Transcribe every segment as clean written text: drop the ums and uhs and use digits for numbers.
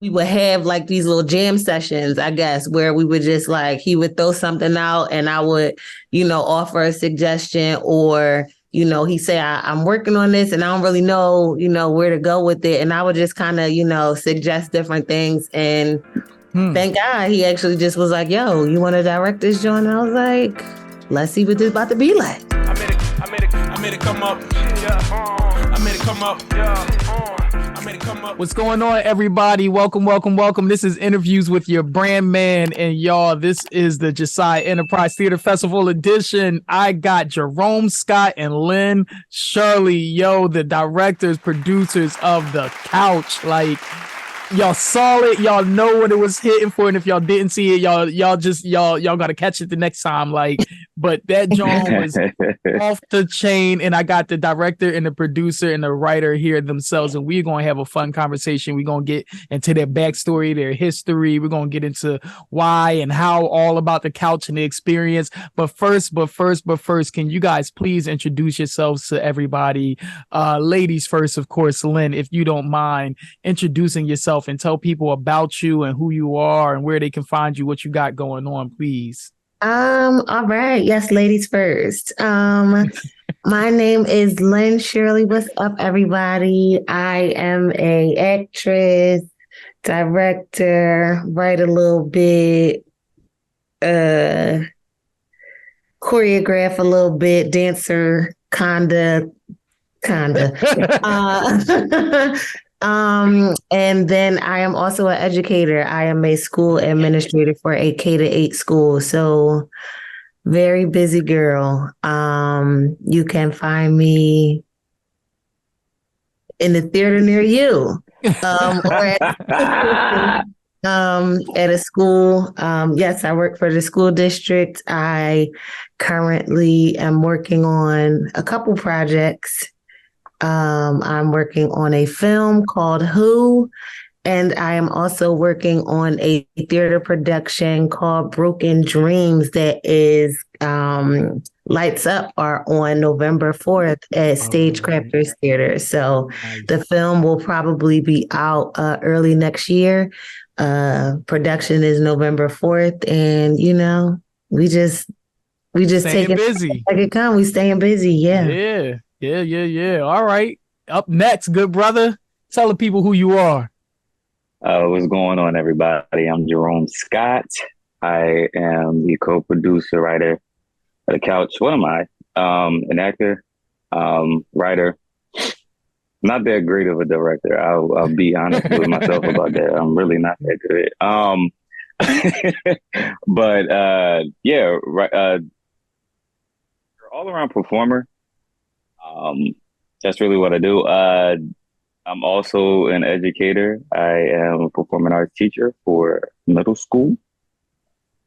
we would have like these little jam sessions, I guess, where we would just like, he would throw something out and I would, offer a suggestion, or, he say, I'm working on this and I don't really know, where to go with it. And I would just kind of, suggest different things. And thank God he actually just was like, yo, you want to direct this joint? And I was like, let's see what this about to be like. I made it come up. I made it come up. What's going on, everybody? Welcome. This is Interviews with Your Brand Man, and y'all, this is the Jasai Enterprise Theater Festival edition. I got Jerome, Scott, and Lynn, Shirley, the directors, producers of The Couch. Like, y'all saw it, y'all know what it was hitting for, and if y'all didn't see it, y'all gotta catch it the next time. Like, but that joint was off the chain, and I got the director and the producer and the writer here themselves, and we're gonna have a fun conversation. We're gonna get into their backstory, their history. We're gonna get into why and how, all about The Couch and the experience. But first, can you guys please introduce yourselves to everybody? Ladies first, of course. Lynn, if you don't mind introducing yourself and tell people about you and who you are and where they can find you, what you got going on, please. All right. Yes, ladies first. My name is Lynn. Shirley, what's up, everybody? I am a actress, director, write a little bit, choreograph a little bit, dancer, kinda. And then I am also an educator. I am a school administrator for a K-8 school. So very busy girl. You can find me in the theater near you. Or at a school. Yes, I work for the school district. I currently am working on a couple projects. I'm working on a film called Who, and I am also working on a theater production called Broken Dreams that is lights up are on November 4th at Stagecrafters Theater. So the film will probably be out early next year. Production is November 4th, and we just take it busy. Like it come, we staying busy. Yeah. All right. Up next, good brother. Tell the people who you are. What's going on, everybody? I'm Jerome Scott. I am the co-producer, writer of The Couch. What am I? An actor, writer. Not that great of a director. I'll be honest with myself about that. I'm really not that good. But all around performer. That's really what I do. I'm also an educator. I am a performing arts teacher for middle school.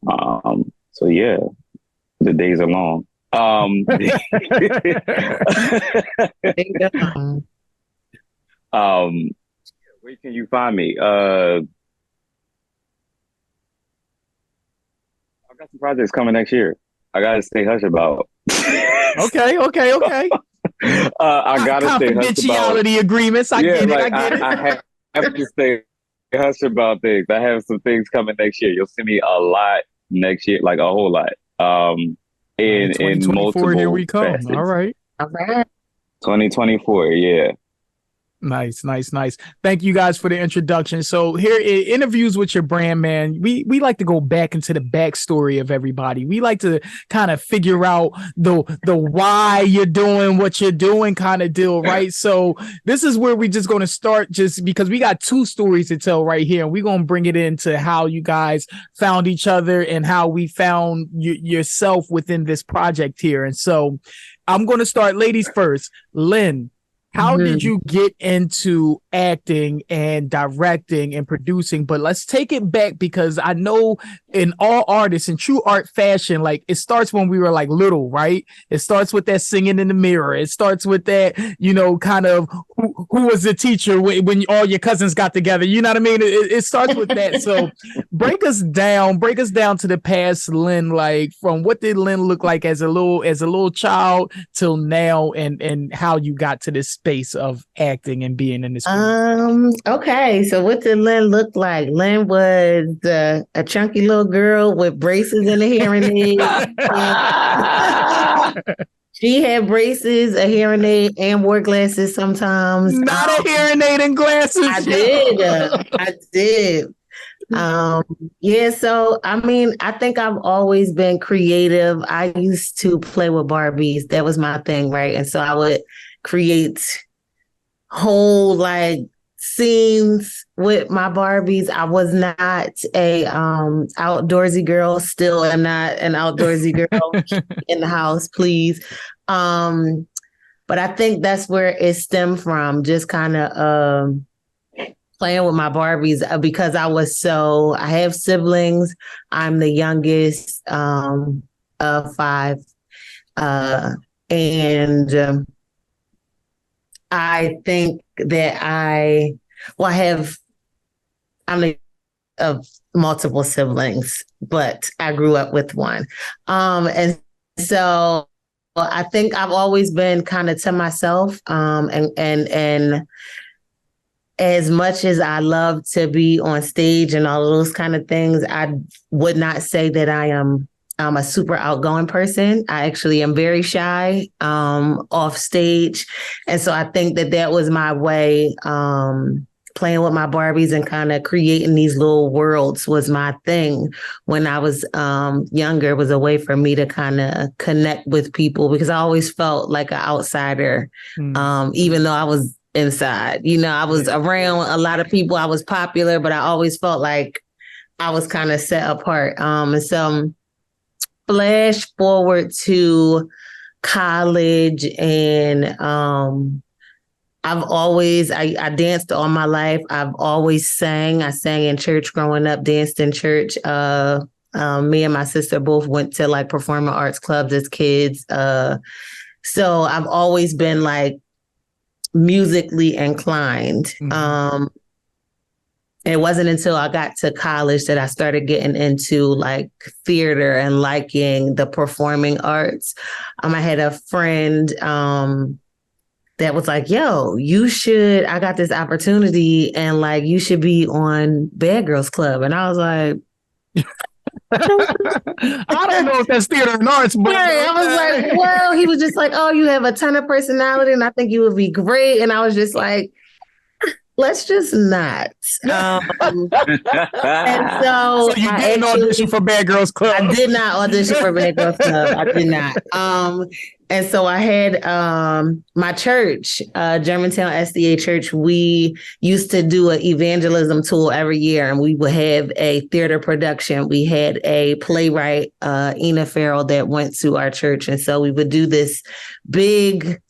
So yeah, the days are long. Where can you find me? I got some projects coming next year. I gotta stay hush about. Okay. I gotta stay hush about confidentiality agreements. I get it. I have to stay hush about things. I have some things coming next year. You'll see me a lot next year, like a whole lot. In multiple. Here we come. Facets. All right. 2024. Yeah. Nice. Thank you guys for the introduction. So here in Interviews with Your Brand Man, we like to go back into the backstory of everybody. We like to kind of figure out the why you're doing what you're doing kind of deal, right? So this is where we're just going to start, just because we got two stories to tell right here, and we're going to bring it into how you guys found each other and how we found yourself within this project here. And so I'm going to start, ladies first. Lynn, how did you get into acting and directing and producing? But let's take it back, because I know in all artists, in true art fashion, like it starts when we were like little, right? It starts with that singing in the mirror. It starts with that, kind of who was the teacher when all your cousins got together. You know what I mean? It starts with that. So break us down to the past, Lynn. Like, from what did Lynn look like as a little child till now, and how you got to this space of acting and being in this? Okay. So what did Lynn look like? Lynn was a chunky little girl with braces and a hearing aid. She had braces, a hearing aid, and wore glasses sometimes. Not a hearing aid and glasses. I did. I did. Yeah, so I mean, I think I've always been creative. I used to play with Barbies. That was my thing, right? And so I would create whole like scenes with my Barbies. I was not a outdoorsy girl, still am not an outdoorsy girl in the house, please. But I think that's where it stemmed from, just kind of playing with my Barbies because I have siblings. I'm the youngest of 5. And I think that I'm of multiple siblings, but I grew up with one. And so I think I've always been kind of to myself. And as much as I love to be on stage and all of those kind of things, I would not say that I'm a super outgoing person. I actually am very shy off stage. And so I think that was my way, playing with my Barbies and kind of creating these little worlds was my thing when I was younger. It was a way for me to kind of connect with people because I always felt like an outsider, even though I was inside. I was around a lot of people. I was popular, but I always felt like I was kind of set apart. And so flash forward to college and I danced all my life. I've always sang. I sang in church growing up, danced in church. Me and my sister both went to like performing arts clubs as kids. So I've always been like musically inclined. It wasn't until I got to college that I started getting into like theater and liking the performing arts. I had a friend that was like, yo, I got this opportunity and like, you should be on Bad Girls Club. And I was like, I don't know if that's theater and arts, but I was like, well, he was just like, oh, you have a ton of personality and I think you would be great. And I was just like, let's just not. And so you didn't audition for Bad Girls Club. I did not audition for Bad Girls Club. I did not. And so I had my church, Germantown SDA Church. We used to do an evangelism tour every year, and we would have a theater production. We had a playwright, Ina Farrell, that went to our church. And so we would do this big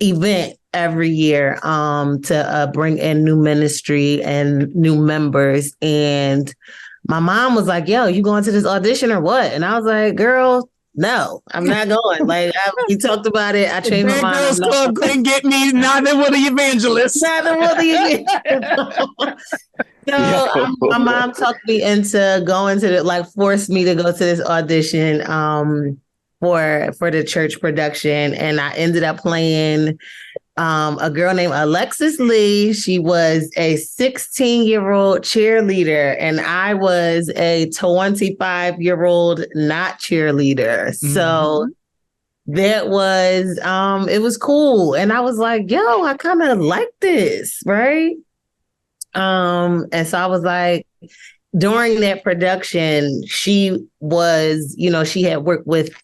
event every year to bring in new ministry and new members. And my mom was like, yo, you going to this audition or what? And I was like, girl, no, I'm not going. Like, we talked about it. I changed my mind. Girls Club couldn't get me, neither will the evangelist. Neither will the evangelist. So my mom talked me into going to forced me to go to this audition for the church production. And I ended up playing a girl named Alexis Lee. She was a 16-year-old cheerleader, and I was a 25-year-old not cheerleader. Mm-hmm. So that was, it was cool. And I was like, yo, I kind of like this, right? And so I was like, during that production, she was, she had worked with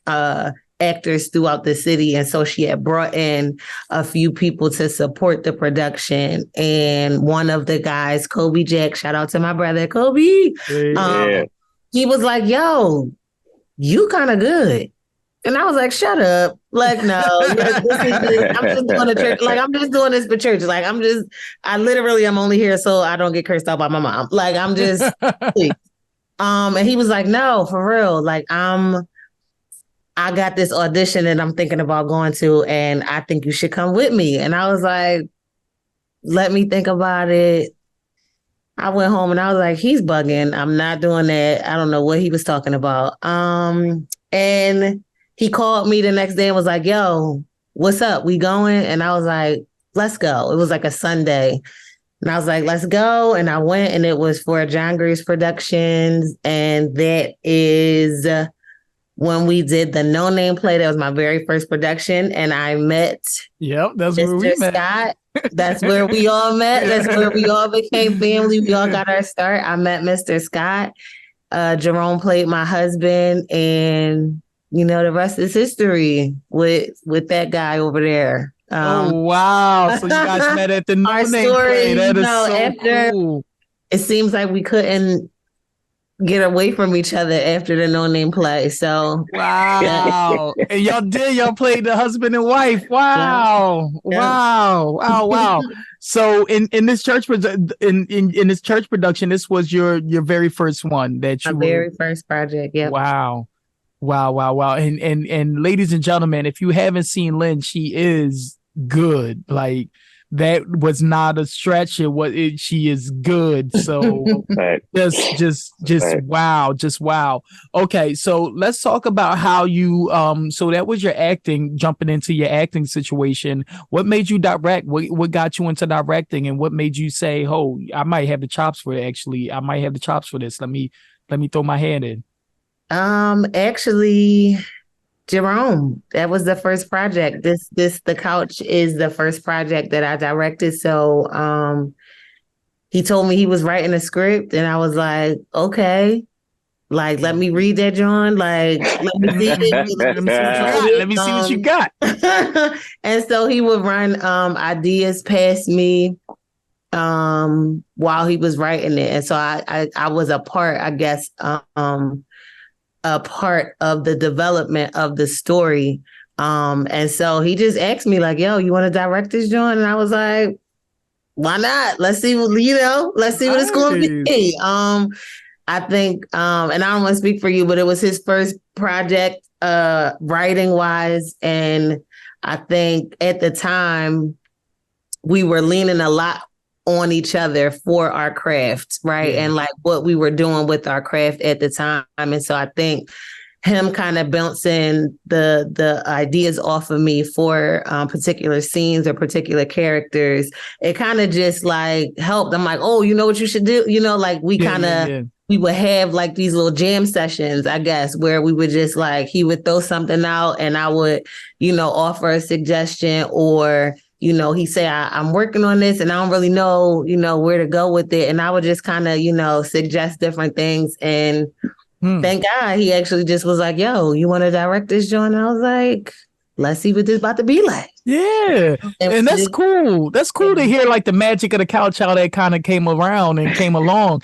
actors throughout the city. And so she had brought in a few people to support the production. And one of the guys, Kobe Jack, shout out to my brother, Kobe. He was like, yo, you kind of good. And I was like, shut up. Like, no, I'm just doing a church. Like, I'm just doing this for church. Like, I literally am only here so I don't get cursed out by my mom. Like, I'm just, and he was like, no, for real. Like, I got this audition that I'm thinking about going to, and I think you should come with me. And I was like, let me think about it. I went home and I was like, he's bugging. I'm not doing that. I don't know what he was talking about. And he called me the next day and was like, yo, what's up? We going? And I was like, let's go. It was like a Sunday. And I was like, let's go. And I went, and it was for John Grace Productions. And that is when we did the No Name play. That was my very first production. And I met that's Mr. where we met. Scott. That's where we all met. That's where we all became family. We all got our start. I met Mr. Scott. Jerome played my husband, and the rest is history with that guy over there. Oh wow! So you guys met at the No our Name story, play. That is so after, cool. It seems like we couldn't get away from each other after the No Name play. So wow, and y'all played the husband and wife. Wow, wow. So in this church in this church production, this was your very first one that you very first project. Yeah. Wow. And ladies and gentlemen, if you haven't seen Lynn, she is good. Like, that was not a stretch. She is good. So just wow. Okay, so let's talk about how you so that was your acting, jumping into your acting situation. What made you direct? What got you into directing, and what made you say, "Oh, I might have the chops for it. Actually, I might have the chops for this. Let me throw my hand in." Actually, Jerome, that was the first project. The Couch is the first project that I directed. So, he told me he was writing a script, and I was like, okay, like, let me read that, John. Like, let me see it. Let me see what you got. And so he would run ideas past me while he was writing it. And so I was a part, I guess, a part of the development of the story. And so he just asked me like, yo, you want to direct this, John? And I was like, why not? Let's see what it's going to be. I think, and I don't want to speak for you, but it was his first project, writing wise. And I think at the time we were leaning a lot on each other for our craft, right? Yeah. And like what we were doing with our craft at the time. And so I think him kind of bouncing the ideas off of me for particular scenes or particular characters, it kind of just like helped. I'm like, oh, you know what you should do? Like we kind of, we would have like these little jam sessions, I guess, where we would just like, he would throw something out and I would, offer a suggestion, or he say, I'm working on this and I don't really know, where to go with it. And I would just kind of, suggest different things. And thank God he actually just was like, yo, you want to direct this joint? And I was like, let's see what this about to be like. Yeah. And that's cool. That's cool to hear like the magic of the couch, how that kind of came around and came along.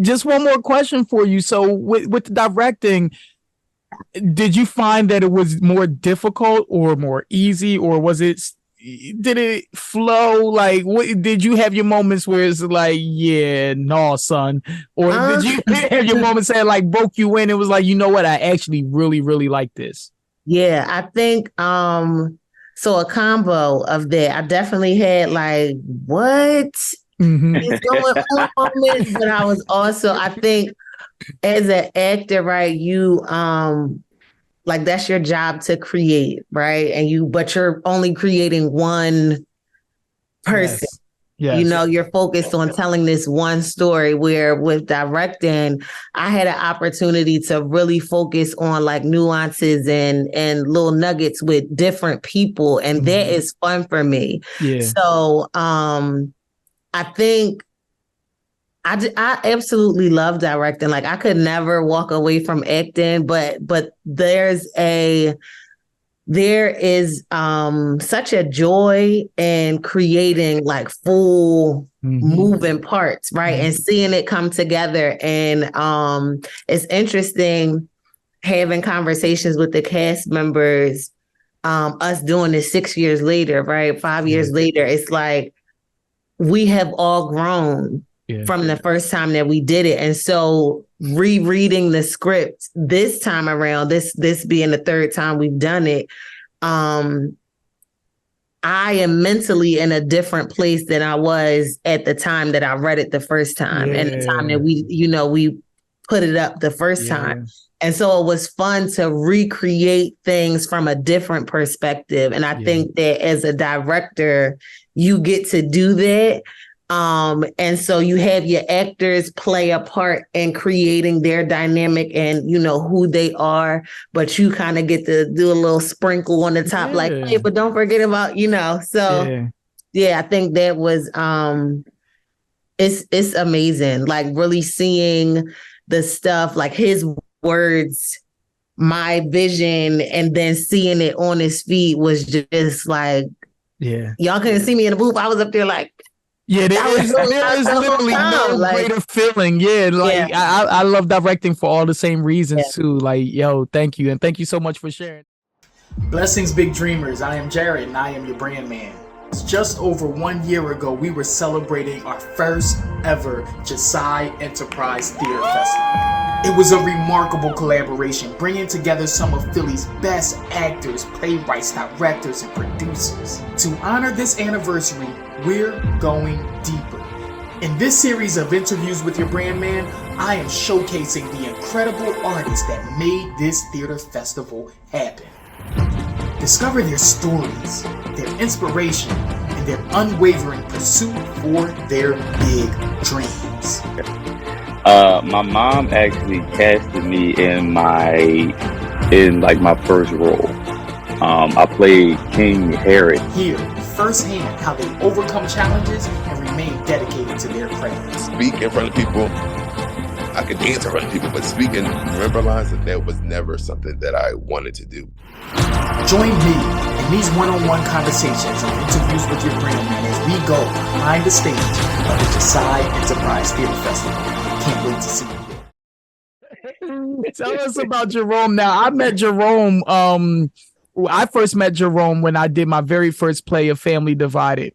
Just one more question for you. So with the directing, did you find that it was more difficult or more easy, or did it flow? Like, what did you have your moments where it's like, yeah, no, son? Or did you have your moments that like broke you in? It was like, you know what? I actually really, really like this. Yeah, I think so a combo of that. I definitely had like, what is going on moments, but I was also, I think as an actor, right, you like that's your job to create, right? But you're only creating one person. Yes. You're focused on telling this one story, where with directing, I had an opportunity to really focus on like nuances and little nuggets with different people. And that is fun for me. Yeah. So I think I absolutely love directing. Like I could never walk away from acting, but there is such a joy in creating like full moving parts, right? And seeing it come together. And it's interesting having conversations with the cast members, us doing this 6 years later, right? 5 years later, it's like we have all grown from the first time that we did it. And so rereading the script this time around, this being the third time we've done it, I am mentally in a different place than I was at the time that I read it the first time, and the time that we put it up the first time. And so it was fun to recreate things from a different perspective. And I think that as a director, you get to do that. And so you have your actors play a part in creating their dynamic and, you know, who they are, but you kind of get to do a little sprinkle on the top, like, hey, but don't forget about, you know, so I think that was, it's amazing. Like really seeing the stuff, like his words, my vision, and then seeing it on his feet was just like, y'all couldn't see me in the booth. I was up there like, there is literally no greater feeling. I love directing for all the same reasons too. Like, yo, thank you. And thank you so much for sharing. Blessings, big dreamers. I am Jared and I am your brand man. Just over 1 year ago, we were celebrating our first ever Jasai Enterprise Theater Festival. It was a remarkable collaboration, bringing together some of Philly's best actors, playwrights, directors, and producers. To honor this anniversary, we're going deeper. In this series of interviews with your brand man, I am showcasing the incredible artists that made this theater festival happen. Discover their stories, their inspiration, and their unwavering pursuit for their big dreams. My mom actually casted me in my first role. I played King Herod. Hear firsthand how they overcome challenges and remain dedicated to their craft. Speak in front of people. I could dance in front of people, but speaking, remember lines, that was never something that I wanted to do. Join me in these one-on-one conversations and interviews with your brand man as we go behind the stage of the Jasai Enterprise Theater Festival. Can't wait to see you there. Tell us about Jerome. Now, I met Jerome. I first met Jerome when I did my very first play of Family Divided.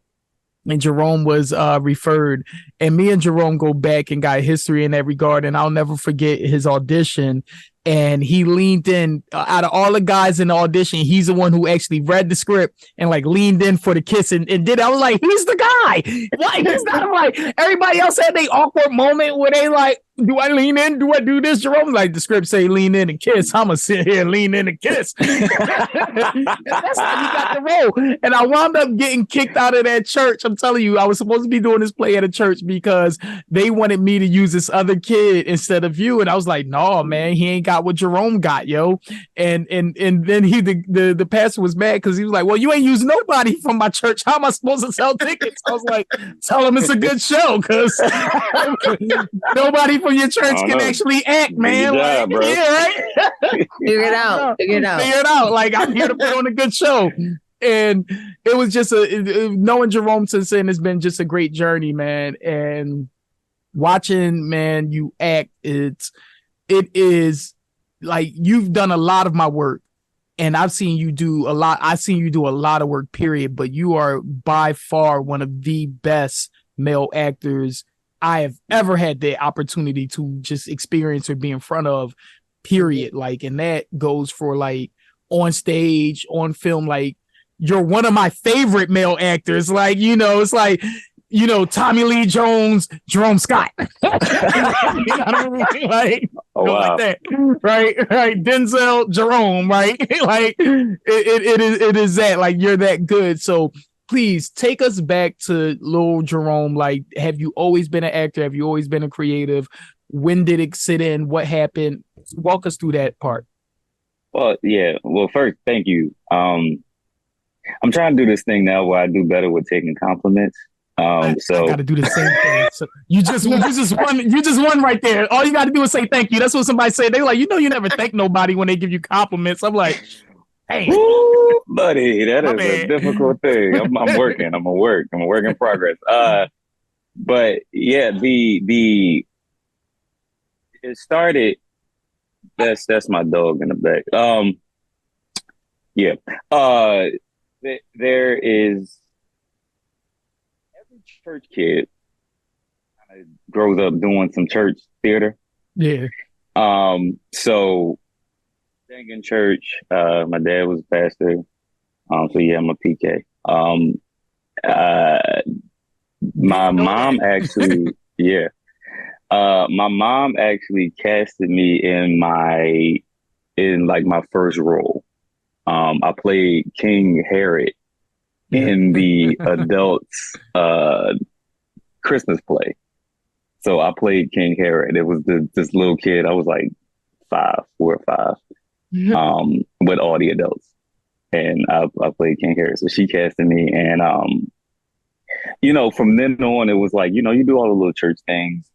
And Jerome was referred, and me and Jerome go back and got history in that regard. And I'll never forget his audition. And he leaned in out of all the guys in the audition. He's the one who actually read the script and like leaned in for the kiss and did. I was like, he's the guy. Like, he's not. I'm like, everybody else had their awkward moment where they like, do I lean in? Do I do this? Jerome's like, the script say lean in and kiss. I'm gonna sit here and lean in and kiss. That's how he got the role. And I wound up getting kicked out of that church. I'm telling you, I was supposed to be doing this play at a church because they wanted me to use this other kid instead of you. And I was like, no, man, he ain't got what Jerome got, yo. And then the pastor was mad because he was like, well, you ain't used nobody from my church. How am I supposed to sell tickets? I was like, tell him it's a good show because nobody from your church can actually act, man. Job, like, bro. Yeah, right? Figure it out. Figure it out. Like, I'm here to put on a good show. And it was just knowing Jerome since then has been just a great journey, man. And watching, man, you act, it is like you've done a lot of my work. And I've seen you do a lot. I've seen you do a lot of work, period. But you are by far one of the best male actors I have ever had the opportunity to just experience or be in front of, period. Like, and that goes for like on stage, on film. Like, you're one of my favorite male actors. Like, you know, it's like, you know, Tommy Lee Jones, Jerome Scott. You know what I mean? Like, oh, wow. Like that. Right. Denzel, Jerome, right? Like, it is that, like, you're that good. So please take us back to Lil Jerome. Like, have you always been an actor? Have you always been a creative? When did it sit in? What happened? Walk us through that part. Well, yeah. Well, first, thank you. I'm trying to do this thing now where I do better with taking compliments. So I got to do the same thing. So you just won right there. All you got to do is say thank you. That's what somebody said. They like, you know, you never thank nobody when they give you compliments. I'm like, hey, ooh, buddy, that is a difficult thing. I'm working. I'm a work in progress. But yeah, it started. That's my dog in the back. Yeah. There is every church kid kind of grows up doing some church theater. Yeah. So sang in church. My dad was a pastor. So yeah, I'm a PK. My mom actually, yeah. My mom actually casted me in like my first role. I played King Herod in the adults Christmas play. So I played King Herod. It was this little kid. I was like 4 or 5, with all the adults, and I played King Herod. So she casted me, and from then on, it was like, you do all the little church things.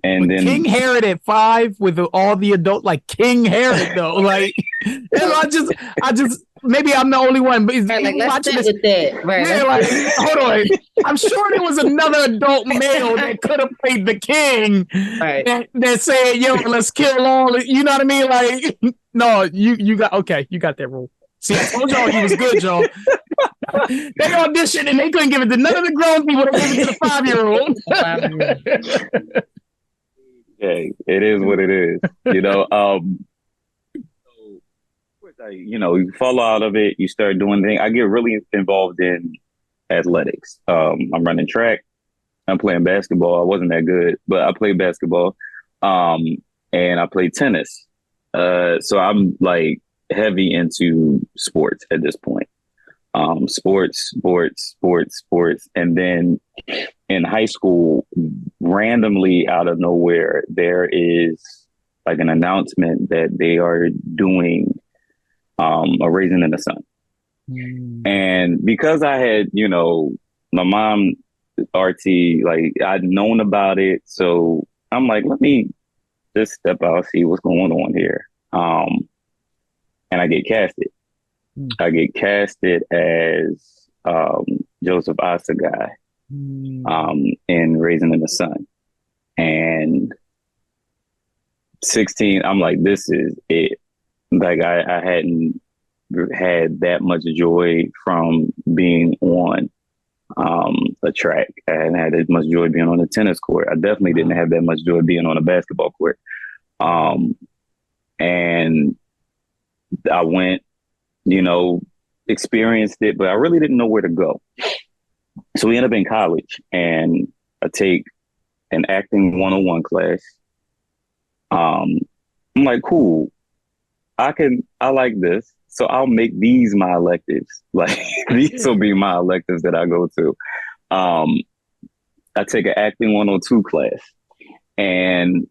And then King Herod at 5 with all the adult, like King Herod though, like, and I just maybe I'm the only one, but Like, let's sit with that. Right. Yeah, like, hold on. I'm sure there was another adult male that could have played the king. Right. That said, yo, let's kill all. You know what I mean? Like, no, you got that role. See, I told y'all he was good, y'all. They auditioned and they couldn't give it to none of the grown people. They gave it to the 5-year-old. Hey, it is what it is. You fall out of it, you start doing things. I get really involved in athletics. I'm running track. I'm playing basketball. I wasn't that good, but I played basketball. And I played tennis. So I'm like heavy into sports at this point. Sports. And then in high school, randomly out of nowhere, there is like an announcement that they are doing a Raisin in the Sun. And because I had, my mom, RT, like I'd known about it. So I'm like, let me just step out, see what's going on here. And I get casted. I get casted as Joseph Asagai in Raisin in the Sun. And 16, I'm like, this is it. Like I hadn't had that much joy from being on a track. I hadn't had as much joy being on a tennis court. I definitely didn't have that much joy being on a basketball court. And I went, experienced it, but I really didn't know where to go. So we end up in college, and I take an acting 101 class. I'm like, cool. I like this. So I'll make these my electives. Like these will be my electives that I go to. I take an acting 102 class, and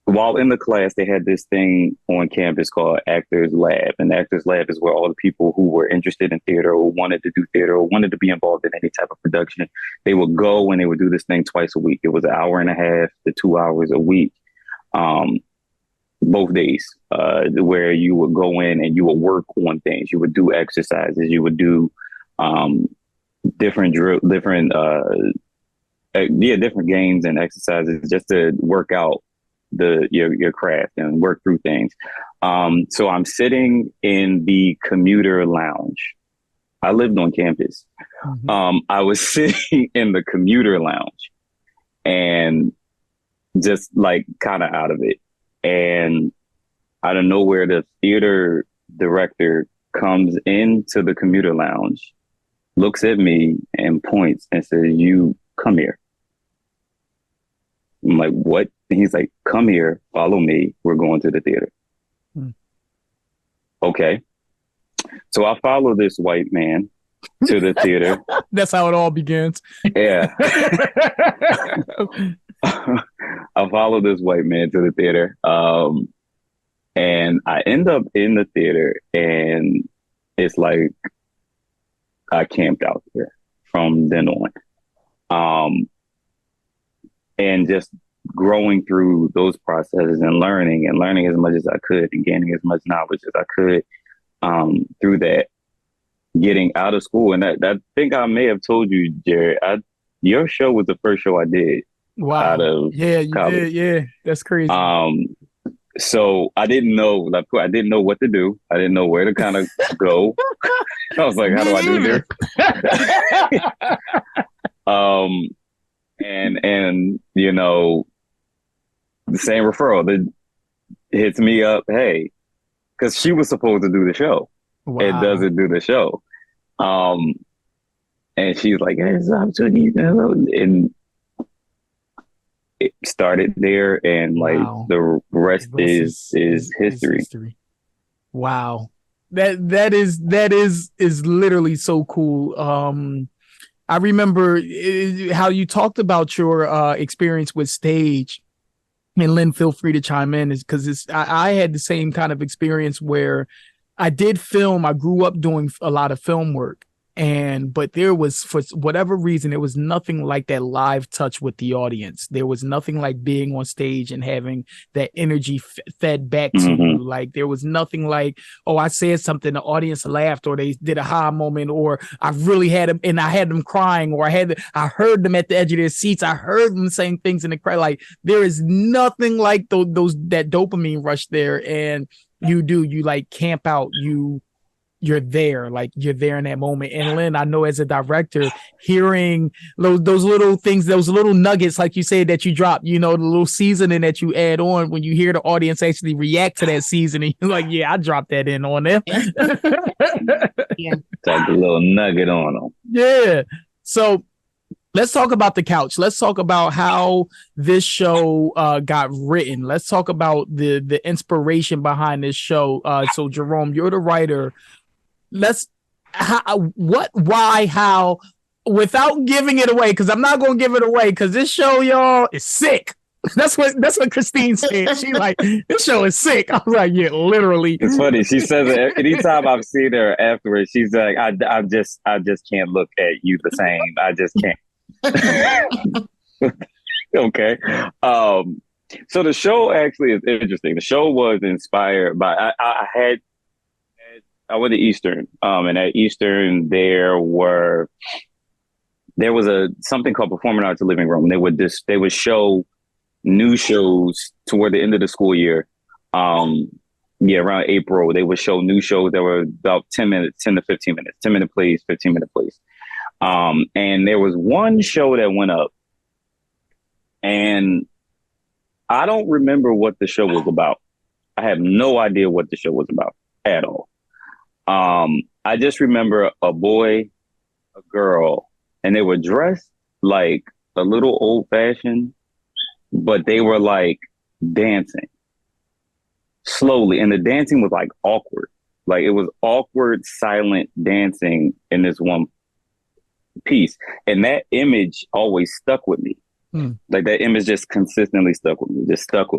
while in the class, they had this thing on campus called Actors Lab. And Actors Lab is where all the people who were interested in theater or wanted to do theater or wanted to be involved in any type of production, they would go and they would do this thing twice a week. It was 1.5 hours to 2 hours a week, both days, where you would go in and you would work on things. You would do exercises. You would do different games and exercises just to work out your craft and work through things. So I'm sitting in the commuter lounge. I lived on campus. I was sitting in the commuter lounge and just like kind of out of it. And out of nowhere, the theater director comes into the commuter lounge, looks at me and points and says, "You come here." I'm like, "What?" And he's like, "Come here, follow me. We're going to the theater." Okay. So I follow this white man to the theater. That's how it all begins. Yeah. I follow this white man to the theater. And I end up in the theater, and it's like I camped out there from then on. And just growing through those processes and learning as much as I could and gaining as much knowledge as I could through that, getting out of school. And I think I may have told you, Jared, your show was the first show I did. Wow. Out of you college. did. Yeah, that's crazy. So I didn't know what to do. I didn't know where to kind of go. I was like, how do I do this? And the same referral that hits me up, hey, because she was supposed to do the show. Wow. It doesn't do the show. And she's like, hey, it's an opportunity. And started there, and like Wow. the rest The rest is history. Wow. That is literally so cool. I remember how you talked about your experience with stage, and Lynn, feel free to chime in, is because I had the same kind of experience where I did film. I grew up doing a lot of film work, but there was, for whatever reason, there was nothing like that live touch with the audience. There was nothing like being on stage and having that energy fed back to you. Like there was nothing like, oh, I said something, the audience laughed, or they did a high moment, or I really had them and I had them crying, or I heard them at the edge of their seats. I heard them saying things in the crowd. Like there is nothing like that dopamine rush there. And you like camp out, you're there, like you're there in that moment. And Lynn, I know as a director, hearing those little things, those little nuggets, like you said, that you drop, the little seasoning that you add on when you hear the audience actually react to that seasoning, you're like, yeah, I dropped that in on them. Yeah. Like a little nugget on them. Yeah. So let's talk about the couch. Let's talk about how this show got written. Let's talk about the inspiration behind this show. So Jerome, you're the writer. Why, how, without giving it away, because I'm not going to give it away, because this show, y'all, is sick. That's what Christine said. She like, this show is sick. I was like, yeah, literally. It's funny. She says it anytime I've seen her afterwards. She's like, I just can't look at you the same. I just can't. Okay. So the show actually is interesting. The show was inspired by, I went to Eastern, and at Eastern there was something called Performing Arts Living Room. They would show new shows toward the end of the school year. Around April, they would show new shows that were about 10 to 15 minutes, 10-minute plays, 15-minute plays. And there was one show that went up, and I don't remember what the show was about. I have no idea what the show was about at all. I just remember a boy, a girl, and they were dressed like a little old fashioned, but they were like dancing slowly. And the dancing was like awkward. Like it was awkward, silent dancing in this one piece. And that image always stuck with me. Like that image just consistently stuck with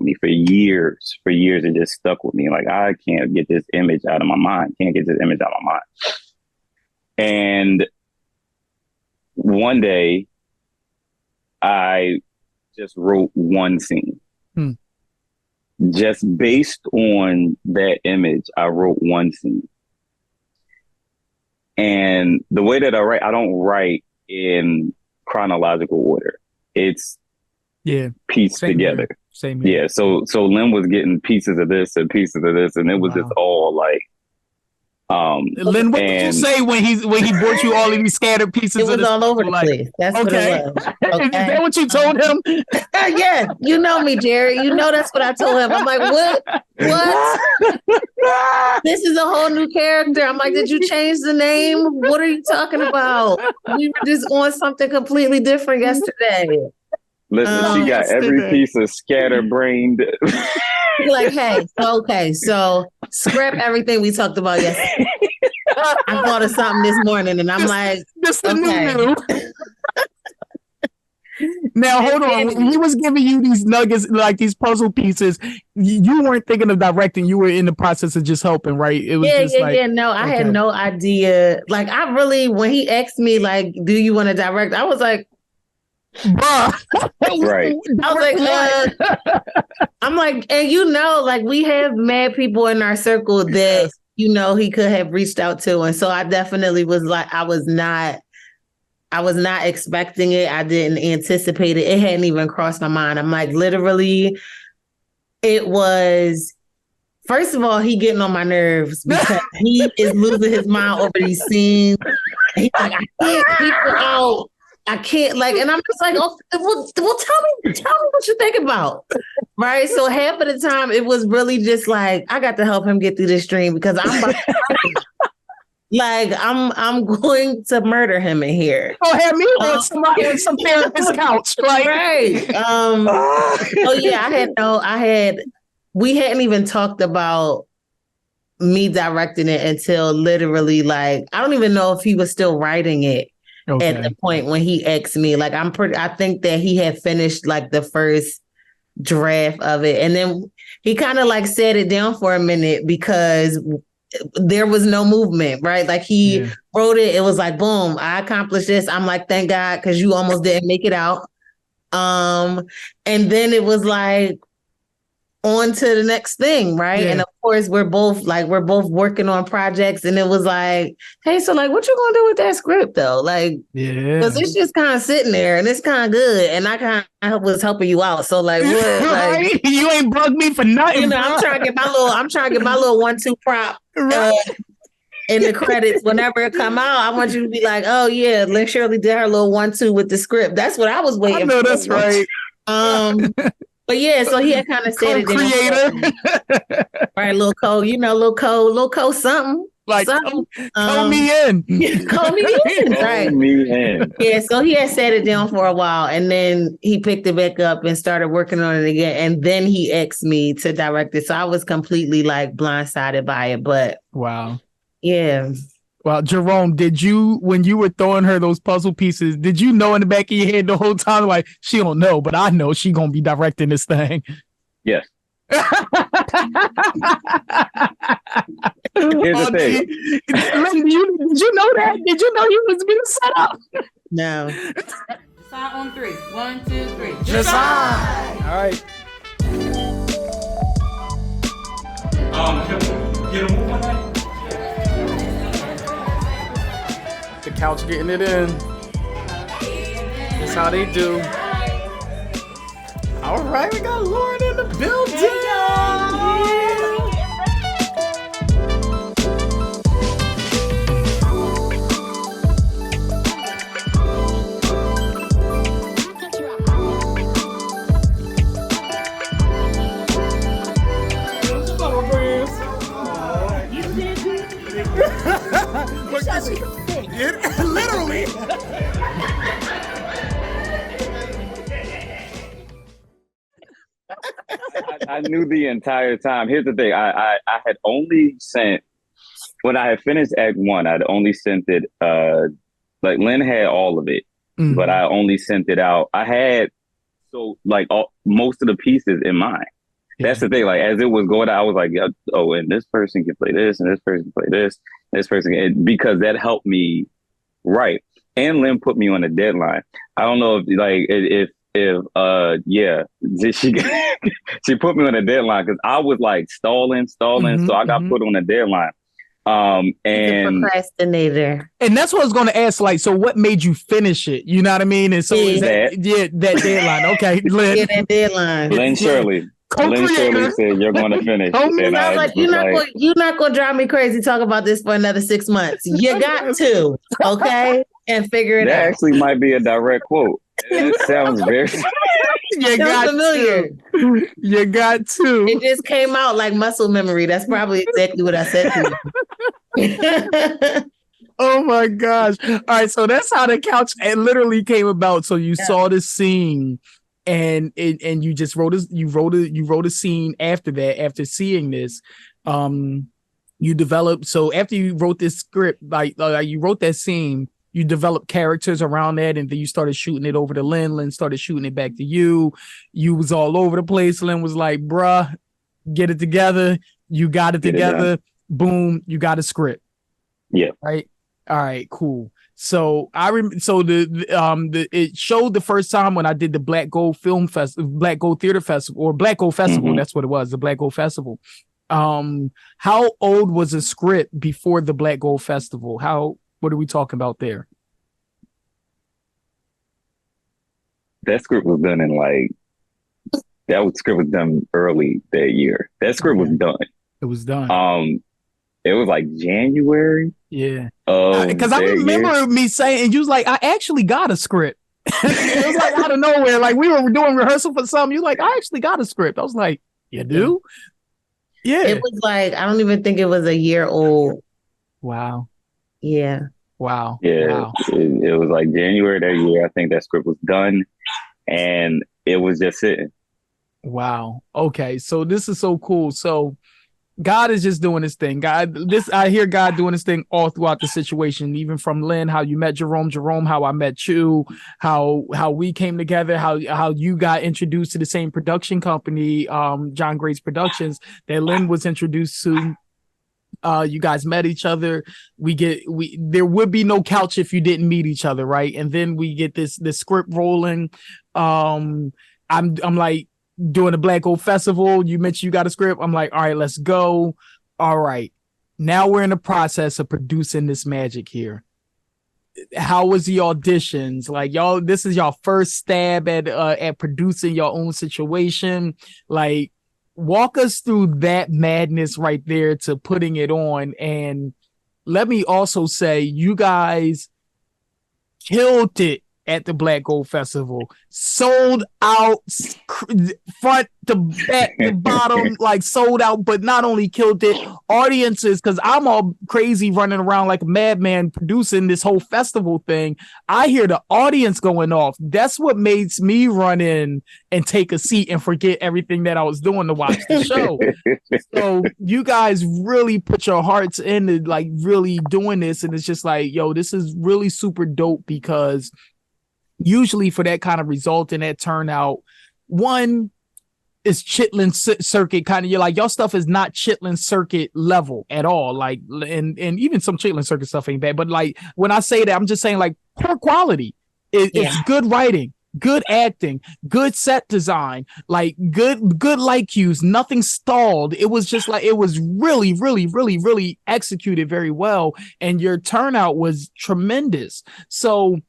me for years. It just stuck with me. Like I can't get this image out of my mind. And one day I just wrote one scene. Just based on that image, I wrote one scene. And the way that I write, I don't write in chronological order. It's pieced together. Same here. Yeah. So Lynn was getting pieces of this and pieces of this, and it was just all like. Lynn, what did you say when he brought you all of these scattered pieces? It was all over the place. That's what it was. Okay. Is that what you told him? Yeah, you know me, Jerry. You know that's what I told him. I'm like, what? This is a whole new character. I'm like, did you change the name? What are you talking about? We were just on something completely different yesterday. Listen, she got every piece of scatterbrained. Like, hey, so scrap everything we talked about yesterday. I thought of something this morning, and I'm like, okay. Now, hold on. When he was giving you these nuggets, like these puzzle pieces, you weren't thinking of directing. You were in the process of just helping, right? It was No, I had no idea. Like, I really, when he asked me, like, do you want to direct? I was like, bruh. Right. I was like, I'm like, and like we have mad people in our circle that, he could have reached out to. And so I definitely was like, I was not expecting it. I didn't anticipate it. It hadn't even crossed my mind. I'm like, literally, it was, first of all, he getting on my nerves because he is losing his mind over these scenes. He's like, I can't keep it out. I can't, like, and I'm just like, oh, well, tell me what you think about, right? So half of the time, it was really just like, I got to help him get through this stream because I'm about to Like I'm going to murder him in here. Oh, have me on some therapist couch, like Right. Oh yeah, we hadn't even talked about me directing it until literally like I don't even know if he was still writing it at the point when he asked me. Like I think that he had finished like the first draft of it, and then he kind of like set it down for a minute because there was no movement, right? Like he wrote it, it was like boom, I accomplished this. I'm like, thank God, because you almost didn't make it out. And then it was like on to the next thing, right? And of course we're both working on projects, and it was like, hey, so like what you gonna do with that script though? Like, because it's just kind of sitting there and it's kind of good, and I kind of was helping you out, so like what? Like you ain't bugged me for nothing, you know, bro. I'm trying to get my little 1-2 prop in the credits. Whenever it come out, I want you to be like, oh yeah, Lynn Shirley did her little 1-2 with the script. That's what I was waiting for. I know that's right. But yeah, so he had kind of said it. Creator. Right, little code, little code something. Like, something. Call me in. Call me in. Right. Call me in. Yeah, so he had set it down for a while, and then he picked it back up and started working on it again. And then he asked me to direct it. So I was completely like blindsided by it. But wow. Yeah. Well, Jerome, when you were throwing her those puzzle pieces, did you know in the back of your head the whole time, like, she don't know, but I know she gonna be directing this thing? Yes. Here's the thing. Did you know that? Did you know you was being set up? No. Jasai on 3. 1, 2, 3. Jasai. All right. Can we get a move on that? The couch getting it in. That's how they do. All right, we got Lauren in the building. Literally. I knew the entire time. Here's the thing. I had only sent, when I had finished Act 1, I'd only sent it, like Lynn had all of it, but I only sent it out. I had, most of the pieces in mind. That's the thing. Like, as it was going out, I was like, oh, and this person can play this, and this person can play this person can, because that helped me write. And Lynn put me on a deadline. I don't know if she put me on a deadline because I was like stalling, so I got put on a deadline. And a procrastinator. And that's what I was going to ask. Like, so what made you finish it? You know what I mean? And so that deadline. Okay, Lynn. Yeah, that deadline. Lynn Shirley. Lynn Shirley said you're going to finish. And I was like, you're not going to drive me crazy. Talk about this for another 6 months. You got to, okay, and figure it out. That actually might be a direct quote. It sounds very. You got familiar. You got to. It just came out like muscle memory. That's probably exactly what I said to you. Oh my gosh! All right, so that's how the couch literally came about. So you saw the scene, and you just wrote a scene after that. After seeing this, you developed. So after you wrote this script, like you wrote that scene. You developed characters around that, and then you started shooting it over to Lynn. Lynn started shooting it back to you. You was all over the place. Lynn was like, bruh, get it together. You got it together. Boom, you got a script. Yeah. Right? All right, cool. So it showed the first time when I did the Black Gold Theater Festival, or Black Gold Festival. That's what it was, the Black Gold Festival. How old was the script before the Black Gold Festival? What are we talking about there? That script was done script was done early that year. That script was done. It was done. It was like January. Yeah. Because I remember me saying, and you was like, I actually got a script. It was like out of nowhere. Like we were doing rehearsal for something. You like, I actually got a script. I was like, you do? Yeah. It was like, I don't even think it was a year old. Wow. Yeah. Wow. Yeah, Wow. it was like January that year. I think that script was done, and it was just sitting. Wow. Okay. So this is so cool. So God is just doing his thing. I hear God doing his thing all throughout the situation, even from Lynn, how you met Jerome, how I met you, how we came together, how you got introduced to the same production company, John Grace Productions, that Lynn was introduced to. You guys met each other. There would be no couch if you didn't meet each other, right? And then we get this script rolling. I'm like doing a Black Gold Festival. You mentioned you got a script. I'm like, all right, let's go. All right. Now we're in the process of producing this magic here. How was the auditions? Like, y'all, this is y'all first stab at producing your own situation. Like, walk us through that madness right there to putting it on. And let me also say, you guys killed it at the Black Gold Festival. Sold out, front to back to bottom, like sold out, but not only killed it, audiences, because I'm all crazy running around like a madman producing this whole festival thing. I hear the audience going off. That's what makes me run in and take a seat and forget everything that I was doing to watch the show. So you guys really put your hearts into like really doing this. And it's just like, yo, this is really super dope, because usually for that kind of result and that turnout, one is Chitlin circuit kind of, you're like, your stuff is not Chitlin circuit level at all. Like, and even some Chitlin circuit stuff ain't bad. But like, when I say that, I'm just saying like poor quality. It's good writing, good acting, good set design, like good light cues, nothing stalled. It was just like, it was really, really, really, really executed very well. And your turnout was tremendous. So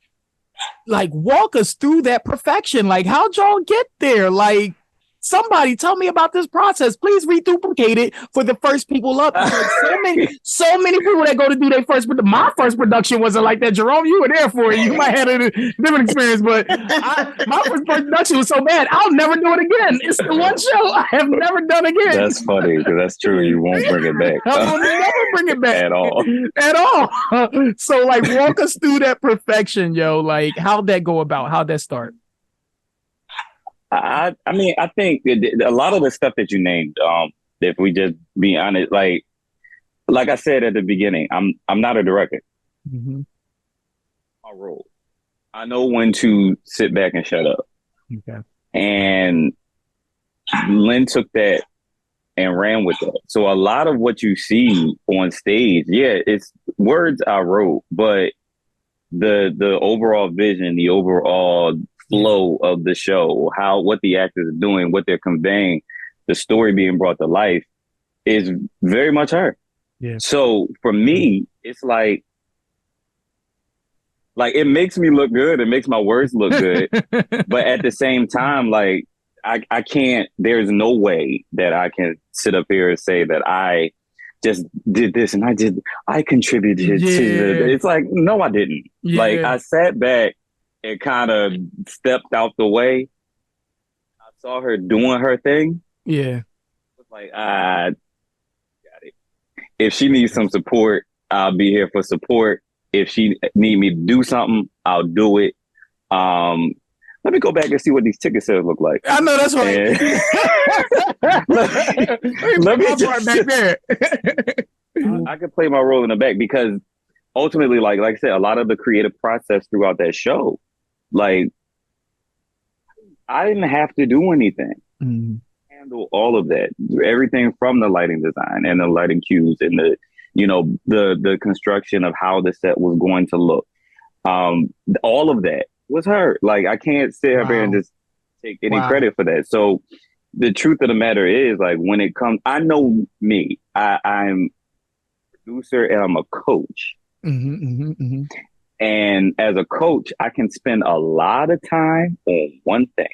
like, walk us through that perfection. Like, how'd y'all get there? Like, somebody tell me about this process. Please reduplicate it for the first people up. So many people that go to do their first, but my first production wasn't like that. Jerome, you were there for it. You might have had a different experience, but my first production was so bad, I'll never do it again. It's the one show I have never done again. That's funny, because that's true. You won't bring it back. I will never bring it back at all. At all. So like, walk us through that perfection, yo. Like, how'd that go about? How'd that start? I mean, I think a lot of the stuff that you named, if we just be honest, like I said at the beginning, I'm not a director. Mm-hmm. My role, I know when to sit back and shut up. Okay. And Lynn took that and ran with that. So a lot of what you see on stage, it's words I wrote, but the overall vision, the overall flow of the show, what the actors are doing, what they're conveying, the story being brought to life is very much her. Yeah. So for me, it's like it makes me look good. It makes my words look good. But at the same time, like I can't, there's no way that I can sit up here and say that I just did this and I contributed to it's like, no, I didn't. Yeah. Like, I sat back and kind of stepped out the way. I saw her doing her thing. Yeah. It's like, I got it. If she needs some support, I'll be here for support. If she need me to do something, I'll do it. Let me go back and see what these ticket sales look like. I know, that's right. Let me just back there. I could play my role in the back, because ultimately, like I said, a lot of the creative process throughout that show, like, I didn't have to do anything. Mm-hmm. Handle all of that, everything from the lighting design and the lighting cues and the construction of how the set was going to look. All of that was her. Like, I can't sit up here and just take any credit for that. So the truth of the matter is, like, when it comes, I know me, I'm a producer and I'm a coach. Mm-hmm, mm-hmm, mm-hmm. And as a coach, I can spend a lot of time on one thing.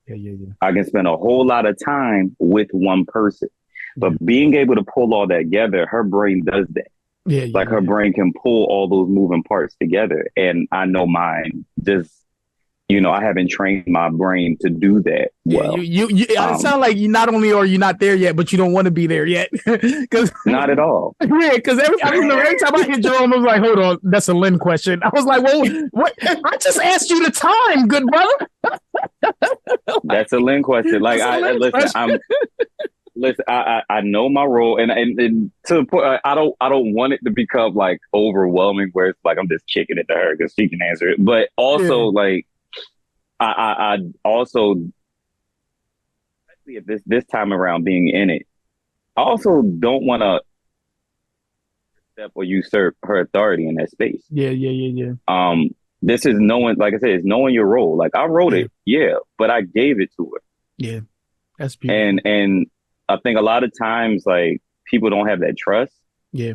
Yeah. I can spend a whole lot of time with one person. But being able to pull all that together, her brain does that. Like, her brain can pull all those moving parts together. And I know mine just I haven't trained my brain to do that well. It sounds like you not only are you not there yet, but you don't want to be there yet. Because not at all. Yeah, because every time I hear Jerome, I was like, hold on, that's a Lynn question. I was like, well, what? I just asked you the time, good brother. That's a Lynn question. Like, I know my role, and to the point, I don't want it to become like overwhelming, where it's like I'm just kicking it to her because she can answer it. But also, like, I also, especially at this time around being in it, I also don't want to step or usurp her authority in that space. Yeah. This is knowing, like I said, it's knowing your role. Like, I wrote it, but I gave it to her. Yeah, that's beautiful. And I think a lot of times, like, people don't have that trust. Yeah.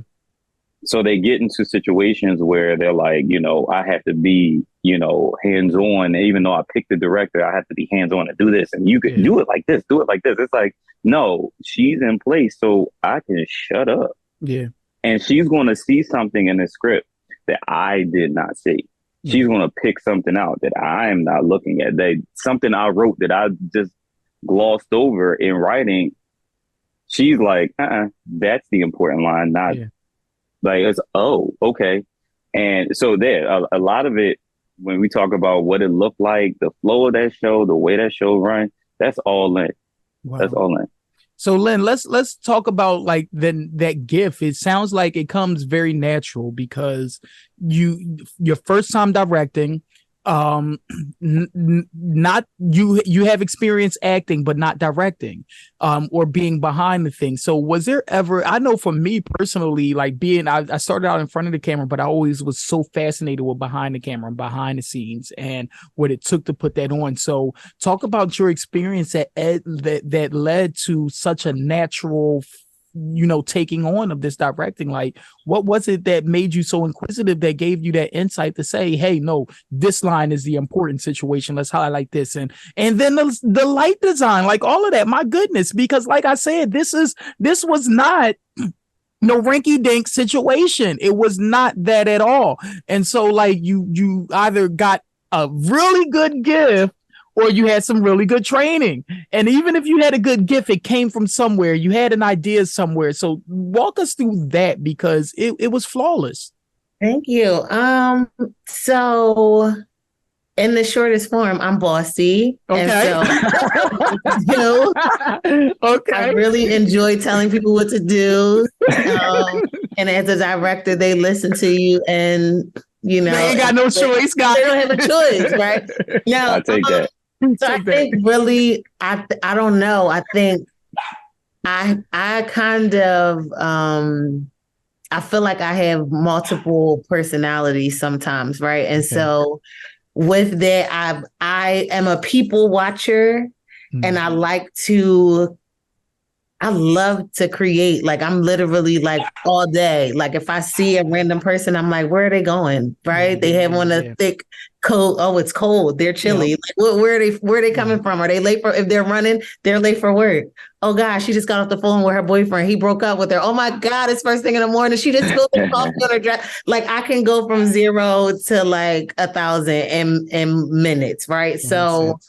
So they get into situations where they're like, I have to be, hands-on. Even though I picked the director, I have to be hands-on to do this. And you could do it like this, do it like this. It's like, no, she's in place, so I can shut up. Yeah. And she's going to see something in the script that I did not see. She's going to pick something out that I am not looking at. Something I wrote that I just glossed over in writing. She's like, that's the important line, not like it's, okay. And so a lot of it, when we talk about what it looked like, the flow of that show, the way that show run, that's all Lynn. Wow. That's all Lynn. So Lynn, let's talk about like that gift. It sounds like it comes very natural because your first time directing, not you have experience acting but not directing, or being behind the thing. So was there ever, I know for me personally, like I started out in front of the camera, but I always was so fascinated with behind the camera and behind the scenes and what it took to put that on. So talk about your experience that led to such a natural taking on of this directing. Like, what was it that made you so inquisitive that gave you that insight to say, hey, no, this line is the important situation, let's highlight this? And then the light design, like all of that, my goodness, because like I said, this was not no rinky-dink situation. It was not that at all. And so like you either got a really good gift or you had some really good training. And even if you had a good gift, it came from somewhere. You had an idea somewhere. So walk us through that, because it was flawless. Thank you. So in the shortest form, I'm bossy. Okay. And so, okay. I really enjoy telling people what to do. And as a director, they listen to you and, they ain't got no choice, guys. They don't have a choice, right? Now, I take that. So I think really, I don't know. I think I kind of, I feel like I have multiple personalities sometimes, right? And so with that, I am a people watcher, and I love to create. Like, I'm literally like all day. Like, if I see a random person, I'm like, where are they going? Right? They have on a thick coat. Oh, it's cold. They're chilly. Yep. Like, where are they coming from? Are they late if they're running, they're late for work. Oh gosh, she just got off the phone with her boyfriend. He broke up with her. Oh my God, it's first thing in the morning. She just spilled the coffee on her dress. Like, I can go from 0 to like 1,000 in minutes. Right. So,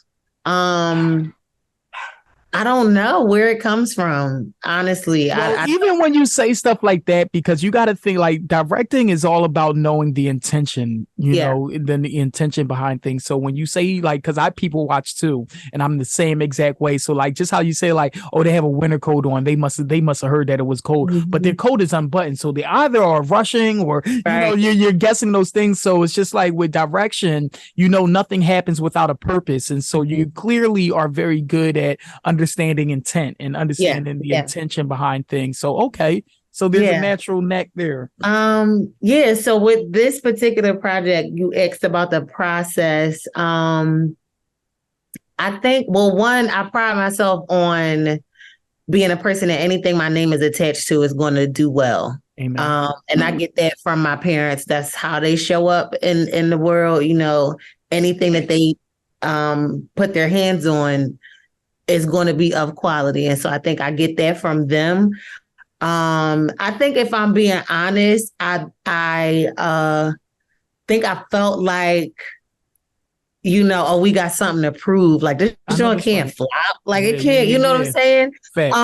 I don't know where it comes from, honestly. Well, even when you say stuff like that, because you got to think, like, directing is all about knowing the intention, then the intention behind things. So when you say, like, because I people watch too, and I'm the same exact way. So like, just how you say, like, oh, they have a winter coat on, they must have heard that it was cold, but their coat is unbuttoned. So they either are rushing or you're guessing those things. So it's just like with direction, nothing happens without a purpose, and so you clearly are very good at understanding intent and understanding the intention behind things. So, okay. So there's a natural neck there. So with this particular project, you asked about the process. I think, one, I pride myself on being a person that anything my name is attached to is going to do well. Amen. And I get that from my parents. That's how they show up in the world. Anything that they put their hands on is going to be of quality. And so I think I get that from them. I think if I'm being honest, I think I felt like, oh, we got something to prove. Like this joint can't flop. Like it can't, you know what I'm saying? Fact.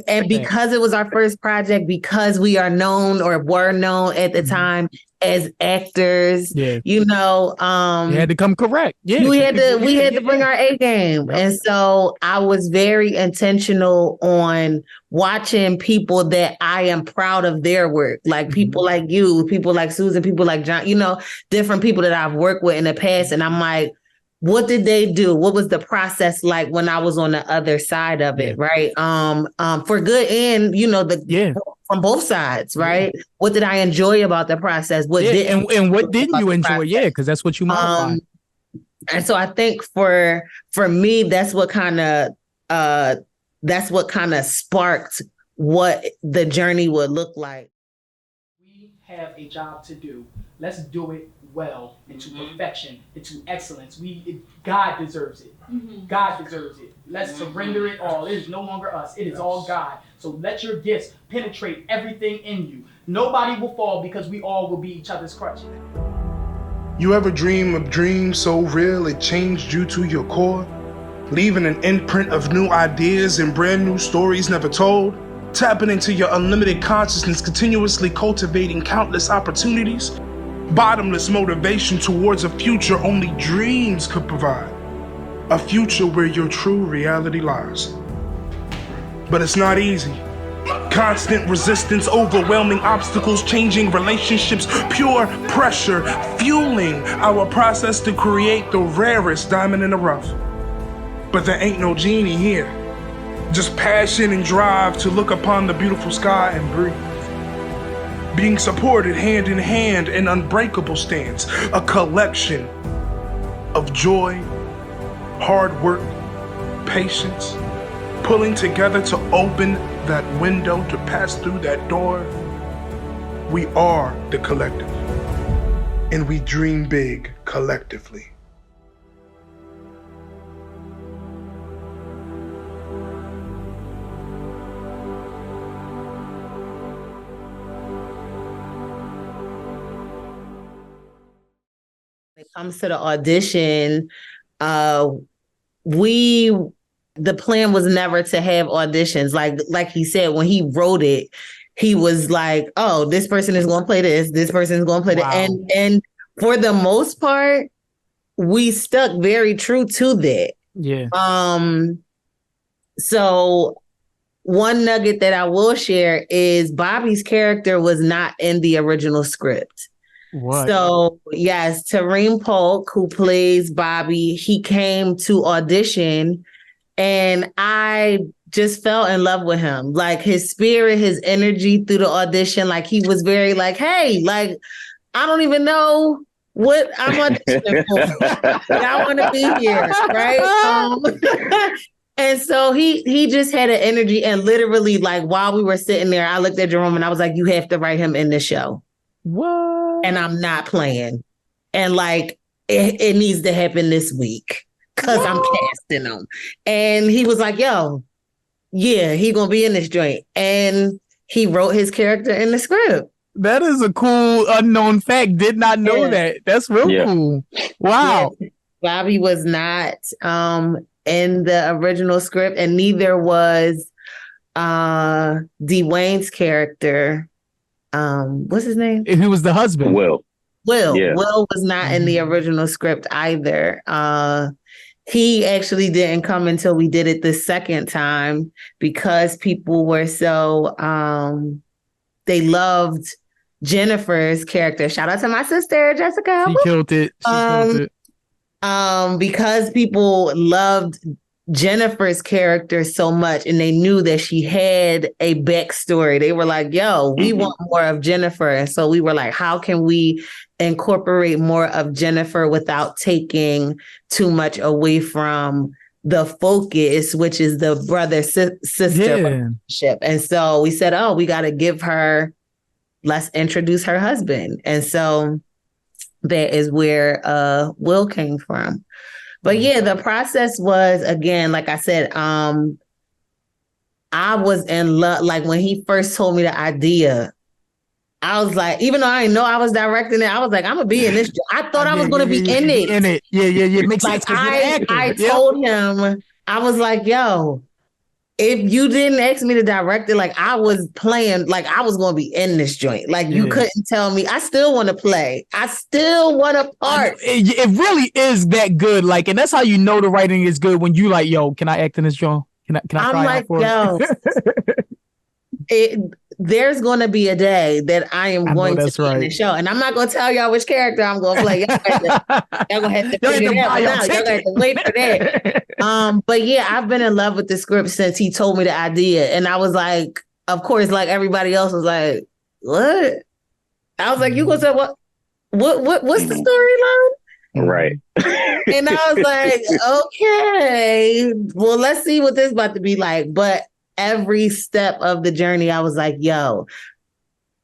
And because it was our first project, because we are known or were known at the time as actors, you had to come correct. Yeah. We had to bring our A game. Yep. And so I was very intentional on watching people that I am proud of their work, like people like you, people like Susan, people like John, different people that I've worked with in the past. And I'm like, what did they do? What was the process like when I was on the other side of it, right? For good and from both sides, right? Yeah. What did I enjoy about the process? What and what didn't you enjoy? Yeah, because that's what you modify. And so I think for me, that's what kind of sparked what the journey would look like. We have a job to do. Let's do it well, into perfection, into excellence. God deserves it. God deserves it. Let's surrender it all. It is no longer us. It is all God. So let your gifts penetrate everything in you. Nobody will fall because we all will be each other's crutch. You ever dream of dreams so real it changed you to your core? Leaving an imprint of new ideas and brand new stories never told? Tapping into your unlimited consciousness, continuously cultivating countless opportunities? Bottomless motivation towards a future only dreams could provide. A future where your true reality lies. But it's not easy. Constant resistance, overwhelming obstacles, changing relationships, pure pressure, fueling our process to create the rarest diamond in the rough. But there ain't no genie here. Just passion and drive to look upon the beautiful sky and breathe. Being supported hand in hand in unbreakable stance, a collection of joy, hard work, patience, pulling together to open that window, to pass through that door. We are the collective, and we dream big collectively. When it comes to the audition, the plan was never to have auditions. Like he said, when he wrote it, he was like, oh, this person is going to play this person is going to play that. And for the most part, we stuck very true to that. Yeah. So one nugget that I will share is Bobby's character was not in the original script. What? So yes, Jerome, who plays Bobby, he came to audition and I just fell in love with him. Like his spirit, his energy through the audition, like he was very like, hey, like, I don't even know what I'm auditioning for. I want to be here, right? And so he just had an energy, and literally, like, while we were sitting there, I looked at Jerome and I was like, you have to write him in the show. What? And I'm not playing. And like, it needs to happen this week because I'm casting him. And he was like, yo, yeah, he gonna be in this joint. And he wrote his character in the script. That is a cool unknown fact. Did not know that. That's real cool. Wow. Yeah. Bobby was not in the original script, and neither was Dwayne's character. What's his name? He was the husband. Will. Yeah. Will was not in the original script either. He actually didn't come until we did it the second time because people were so they loved Jennifer's character. Shout out to my sister Jessica. She killed it. Because people loved Jennifer's character so much and they knew that she had a backstory. They were like, yo, we want more of Jennifer. And so we were like, how can we incorporate more of Jennifer without taking too much away from the focus, which is the brother-sister relationship. And so we said, oh, we got to let's introduce her husband. And so that is where Will came from. But yeah, the process was, again, like I said, I was in love. Like when he first told me the idea, I was like, even though I didn't know I was directing it, I was like, I'm gonna be in this. I thought I was gonna be in it. In it. Yeah. Makes Like sense. 'Cause you're an actor. I Yep. told him, I was like, yo, if you didn't ask me to direct it, like I was playing, like I was gonna be in this joint. Like you couldn't tell me. I still want to play. I still want a part. It really is that good. Like, and that's how you know the writing is good when you like, yo, can I act in this joint? Can I I'm try like, out for yo, there's going to be a day that I am going to be in the show, and I'm not going to tell y'all which character I'm going to play. Y'all gonna have to figure it out. Y'all gonna have to wait for that. But yeah, I've been in love with the script since he told me the idea, and I was like, of course, like everybody else was like, what? I was like, you gonna say what? What's the storyline? Right. And I was like, okay, well, let's see what this is about to be like. But every step of the journey, I was like, yo,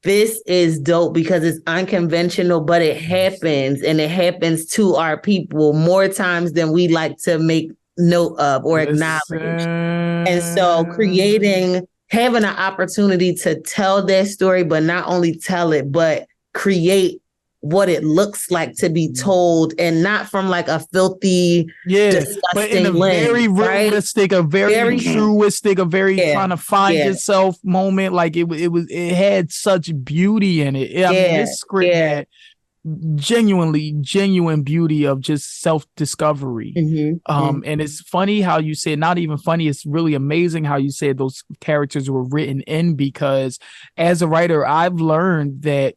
this is dope because it's unconventional, but it happens, and it happens to our people more times than we like to make note of or acknowledge. And so having an opportunity to tell that story, but not only tell it, but create what it looks like to be told, and not from like a filthy, disgusting but in a lens, very realistic, a very truistic, a very trying to find yourself moment. Like it had such beauty in it. I mean, this script had genuine beauty of just self-discovery. And it's funny how you said, not even funny, it's really amazing how you said those characters were written in, because as a writer, I've learned that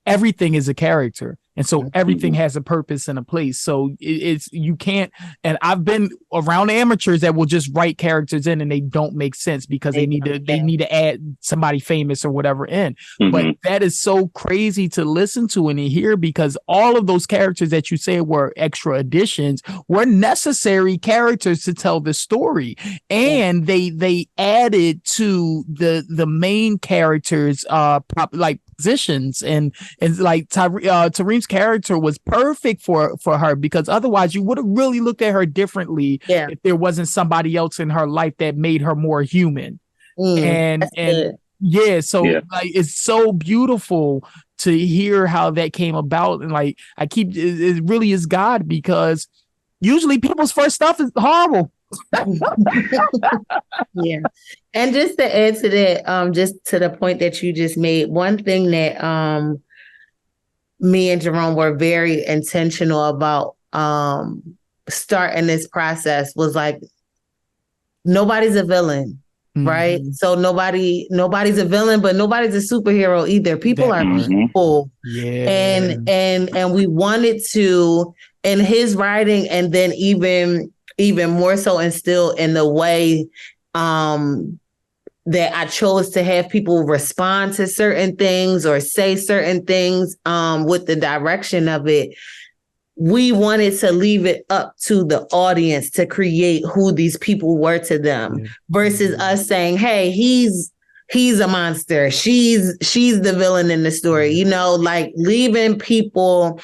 everything is a character. And so everything has a purpose and a place. So it's you can't, and I've been around amateurs that will just write characters in and they don't make sense because they need to add somebody famous or whatever in. But that is so crazy to listen to and to hear, because all of those characters that you say were extra additions were necessary characters to tell the story. And they added to the main characters like positions, and like Tareem's character was perfect for her, because otherwise you would have really looked at her differently if there wasn't somebody else in her life that made her more human. Like it's so beautiful to hear how that came about. And like it really is God, because usually people's first stuff is horrible. And just to add to that, just to the point that you just made, one thing that me and Jerome were very intentional about starting this process was like, nobody's a villain, right? So nobody's a villain, but nobody's a superhero either. People are people. And we wanted to, in his writing, and then even more so instill in the way that I chose to have people respond to certain things or say certain things with the direction of it. We wanted to leave it up to the audience to create who these people were to them, versus us saying, hey, he's a monster. She's the villain in the story, like leaving people.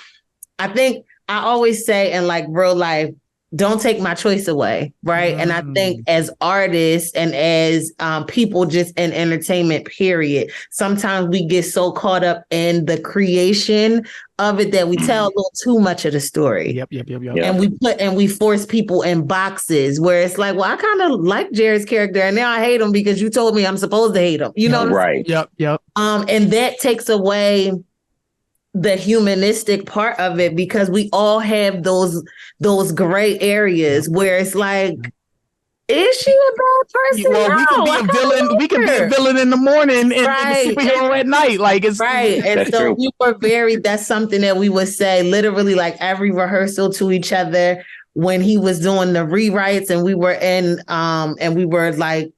I think I always say in like real life, don't take my choice away, right? And I think as artists and as people just in entertainment, period, sometimes we get so caught up in the creation of it that we tell a little too much of the story. And we force people in boxes where it's like, well, I kind of like Jared's character, and now I hate him because you told me I'm supposed to hate him. You know, right? And that takes away the humanistic part of it, because we all have those gray areas where it's like, is she a bad person? Well, we can be a villain. We can be a villain in the morning and a superhero at night. Like it's right. And so we were that's something that we would say literally like every rehearsal to each other when he was doing the rewrites, and we were in and we were like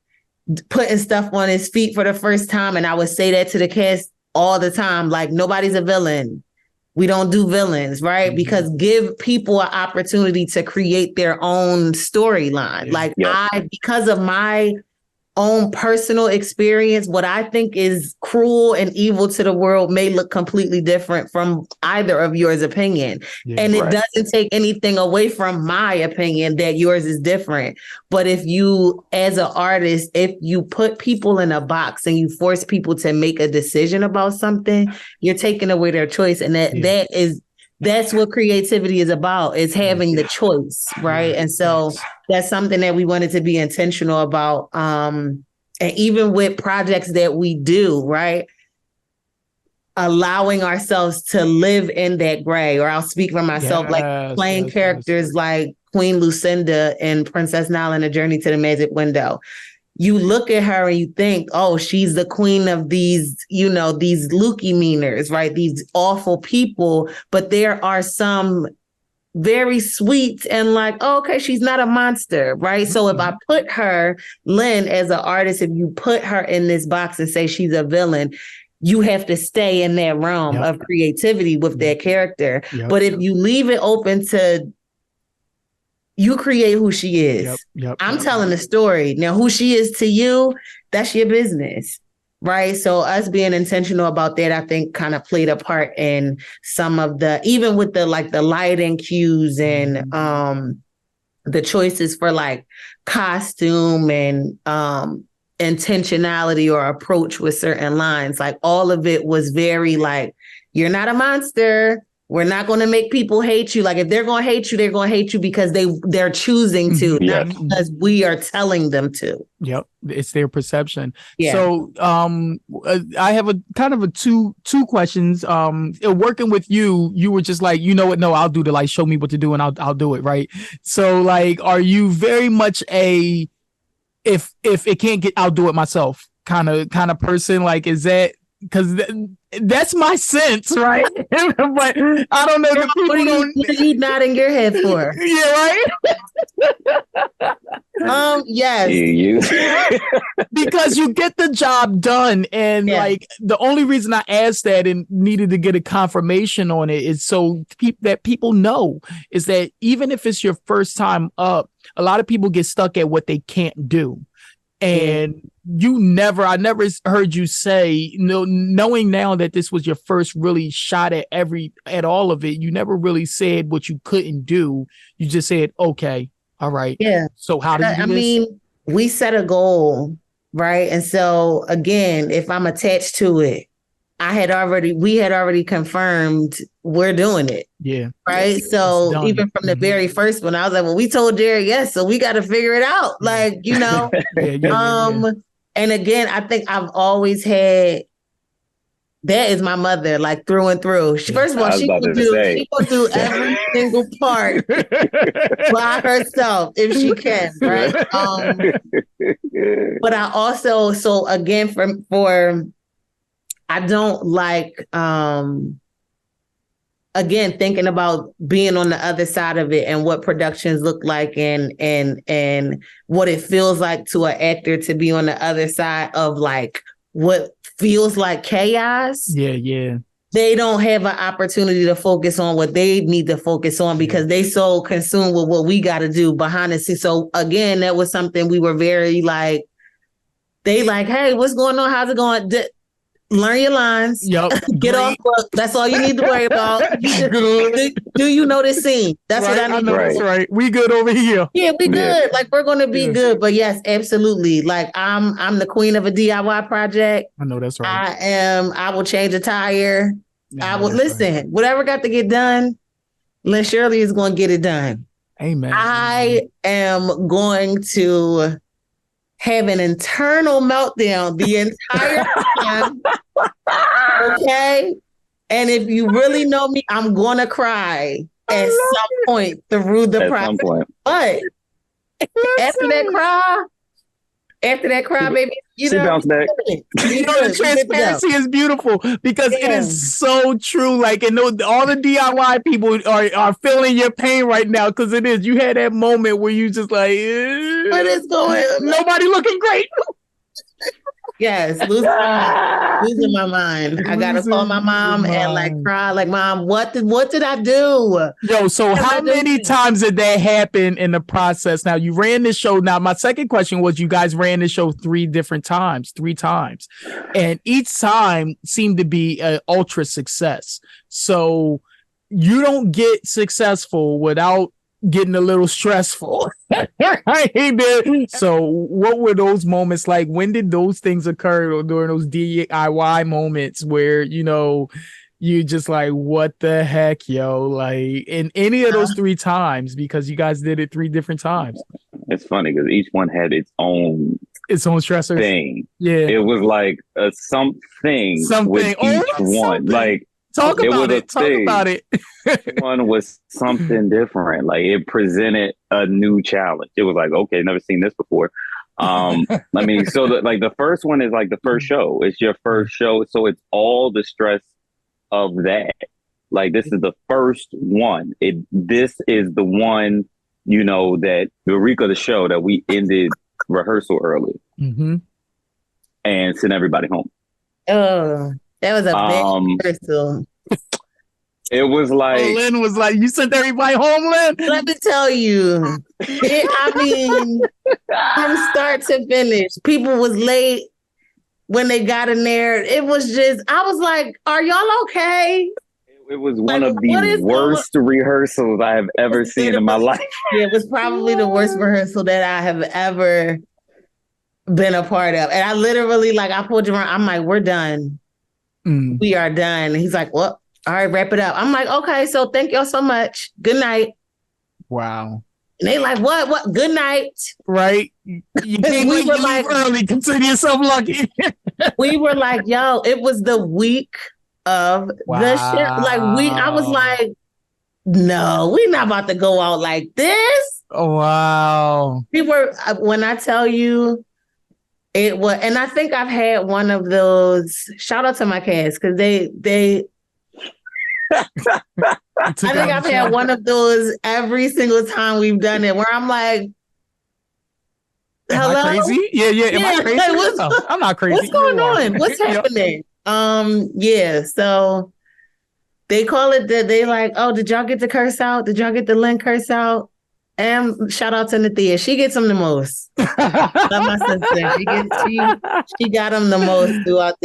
putting stuff on his feet for the first time. And I would say that to the cast all the time, like, nobody's a villain. We don't do villains, right? Because give people an opportunity to create their own storyline. Like because of my own personal experience, what I think is cruel and evil to the world may look completely different from either of yours opinion. Yeah, and it right. doesn't take anything away from my opinion that yours is different. But if you, as an artist, if you put people in a box and you force people to make a decision about something, you're taking away their choice. And that's what creativity is about, is having the choice, right? And so that's something that we wanted to be intentional about. And even with projects that we do, right? Allowing ourselves to live in that gray, or I'll speak for myself, like playing characters like Queen Lucinda in Princess Nile and A Journey to the Magic Window. You look at her and you think, oh, she's the queen of these, these looky meaners, right? These awful people. But there are some very sweet and like, oh, okay, she's not a monster, right? Mm-hmm. So if I put her, Lynn, as an artist, if you put her in this box and say she's a villain, you have to stay in that realm of creativity with that character. But if you leave it open to, you create who she is. I'm telling the story. Now, who she is to you, that's your business, right? So us being intentional about that, I think kind of played a part in some of the, even with the lighting cues and the choices for like costume and intentionality or approach with certain lines. Like all of it was very like, you're not a monster. We're not going to make people hate you. Like if they're going to hate you, they're going to hate you because they're choosing to, not because we are telling them to. Yep, it's their perception. Yeah. So I have a kind of a two questions. Working with you, you were just like, you know what? No, I'll do the like, show me what to do, and I'll do it, right? So like, are you very much a if it can't get, I'll do it myself kind of person? Like, is that? Because that's my sense, right? But I don't know. The people what are you nodding your head for? Yeah, right. Yes. Because you get the job done, and like the only reason I asked that and needed to get a confirmation on it is so that people know is that even if it's your first time up, a lot of people get stuck at what they can't do. And I never heard you say, knowing now that this was your first really shot at all of it, you never really said what you couldn't do. You just said, okay, all right. Yeah. So how did you do this? I mean, we set a goal, right? And so again, if I'm attached to it, we had already confirmed we're doing it. Yeah. Right. So even from the very first one, I was like, well, we told Jerry yes, so we got to figure it out. Like, and again, I think I've always had, that is my mother, like through and through. First of all, she will do every single part by herself if she can, right? But I also, so again, for I don't like, again, thinking about being on the other side of it and what productions look like and what it feels like to an actor to be on the other side of like what feels like chaos. Yeah. They don't have an opportunity to focus on what they need to focus on because they so consumed with what we got to do behind the scenes. So again, that was something we were very like, they like, hey, what's going on? How's it going? Learn your lines. Yep. Get off book. That's all you need to worry about. Do you know this scene? That's what I need. That's right. We good over here. Yeah, we good. Like we're gonna be good. But yes, absolutely. Like I'm the queen of a DIY project. I know that's right. I will change a tire. I will listen. Right. Whatever got to get done, Lynn Shirley is going to get it done. Amen. I am going to have an internal meltdown the entire time. Okay. And if you really know me, I'm going to cry at some point through the process. But after that cry, baby, bounce back. The transparency is beautiful because it is so true. Like, and all the DIY people are feeling your pain right now because it is. You had that moment where you just like, what is going on? Nobody looking great. Yes, losing my mind. I gotta call my mom and like cry, like, Mom, what did I do? Yo, so how many times did that happen in the process? Now you ran this show. Now my second question was, you guys ran the show three times, and each time seemed to be an ultra success. So you don't get successful without getting a little stressful. So what were those moments like? When did those things occur during those DIY moments where, you know, you just like, what the heck, yo? Like in any of those three times, because you guys did it three different times. It's funny because each one had its own stressor thing. Yeah. It was like a something with each one. Like, Talk about it. One was something different. Like it presented a new challenge. It was like, okay, never seen this before. I mean, so the first one is like the first show. It's your first show. So it's all the stress of that. Like this is the first one. This is the one, you know, that the week of the show that we ended rehearsal early and sent everybody home. Oh. That was a big rehearsal. It was like Lynn was like, "You sent everybody home, Lynn." Let me tell you, I mean, from start to finish, people was late when they got in there. It was just, I was like, "Are y'all okay?" It was one of the worst rehearsals I have ever seen in my life. Yeah, it was probably the worst rehearsal that I have ever been a part of, and I literally, like, I pulled Jerome. I'm like, "We're done." We are done. And he's like, well, all right, wrap it up. I'm like, okay, so thank y'all so much. Good night. Wow. And they like, what? Good night. Right. You came we were like early, consider yourself lucky. We were like, yo, it was the week of the shit. Like I was like, no, we're not about to go out like this. Oh, wow. We were, when I tell you, it was, and I think I've had one of those. Shout out to my cast because they. I think I've had one of those every single time we've done it, where I'm like, "Hello, am I crazy? Yeah. Am I crazy? Like, I'm not crazy. What's going on? What's happening?" Yeah. So they call it that. They like, "Oh, did y'all get the curse out? Did y'all get the Lynn curse out?" And shout out to Nathia. She gets them the most. Love my sister. She got them the most throughout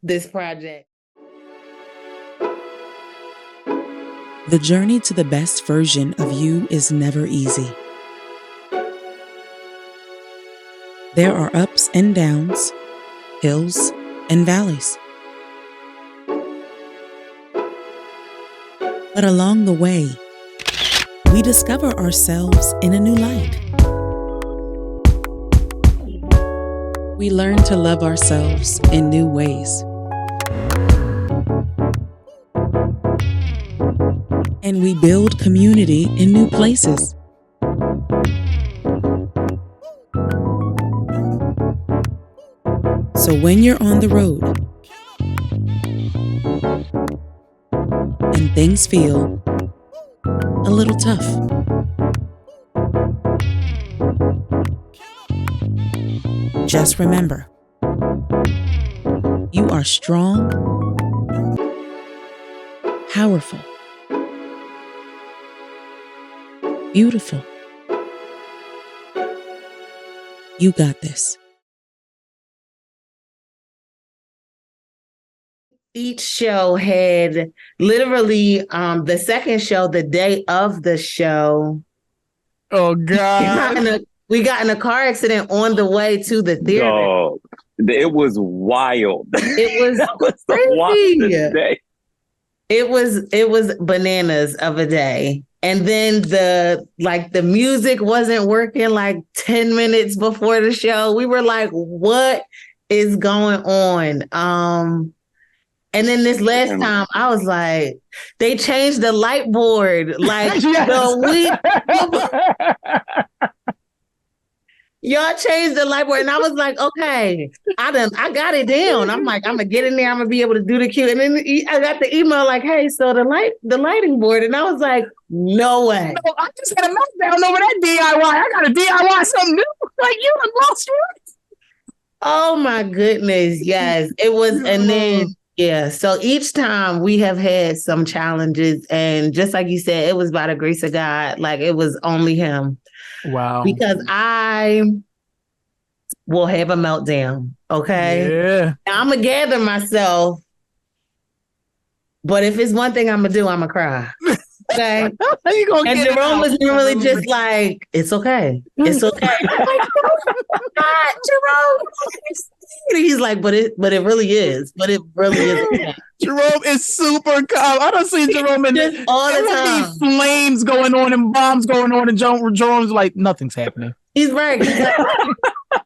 this project. The journey to the best version of you is never easy. There are ups and downs, hills and valleys. But along the way, we discover ourselves in a new light. We learn to love ourselves in new ways. And we build community in new places. So when you're on the road and things feel a little tough, just remember, you are strong, powerful, beautiful. You got this. Each show had literally the second show, the day of the show. Oh God. We got in a car accident on the way to the theater. Oh, it was wild. It was that was crazy. The wildest day. It was bananas of a day. And then the music wasn't working like 10 minutes before the show. We were like, what is going on? And then this last time I was like, they changed the light board like the week. Y'all changed the light board. And I was like, okay, I got it down. I'm like, I'm gonna get in there. I'm gonna be able to do the cue. And then I got the email like, hey, so the lighting board. And I was like, no way. No, I just had a meltdown over that DIY. I got to DIY something new. Like, you done lost yours. Oh my goodness. Yes, it was. And then, yeah. So each time we have had some challenges. And just like you said, it was by the grace of God. Like it was only him. Wow. Because I will have a meltdown. Okay. Yeah. I'm going to gather myself. But if it's one thing I'm going to do, I'm going to cry. Okay. How you gonna And get it Jerome out? was normally just like, it's okay. It's okay. I'm like, God, Jerome. He's like, but it really is. But it really is. Okay. Jerome is super calm. I don't see Jerome in Just all the there time. would be flames going on and bombs going on, and Jerome's like, nothing's happening. He's right. He's like,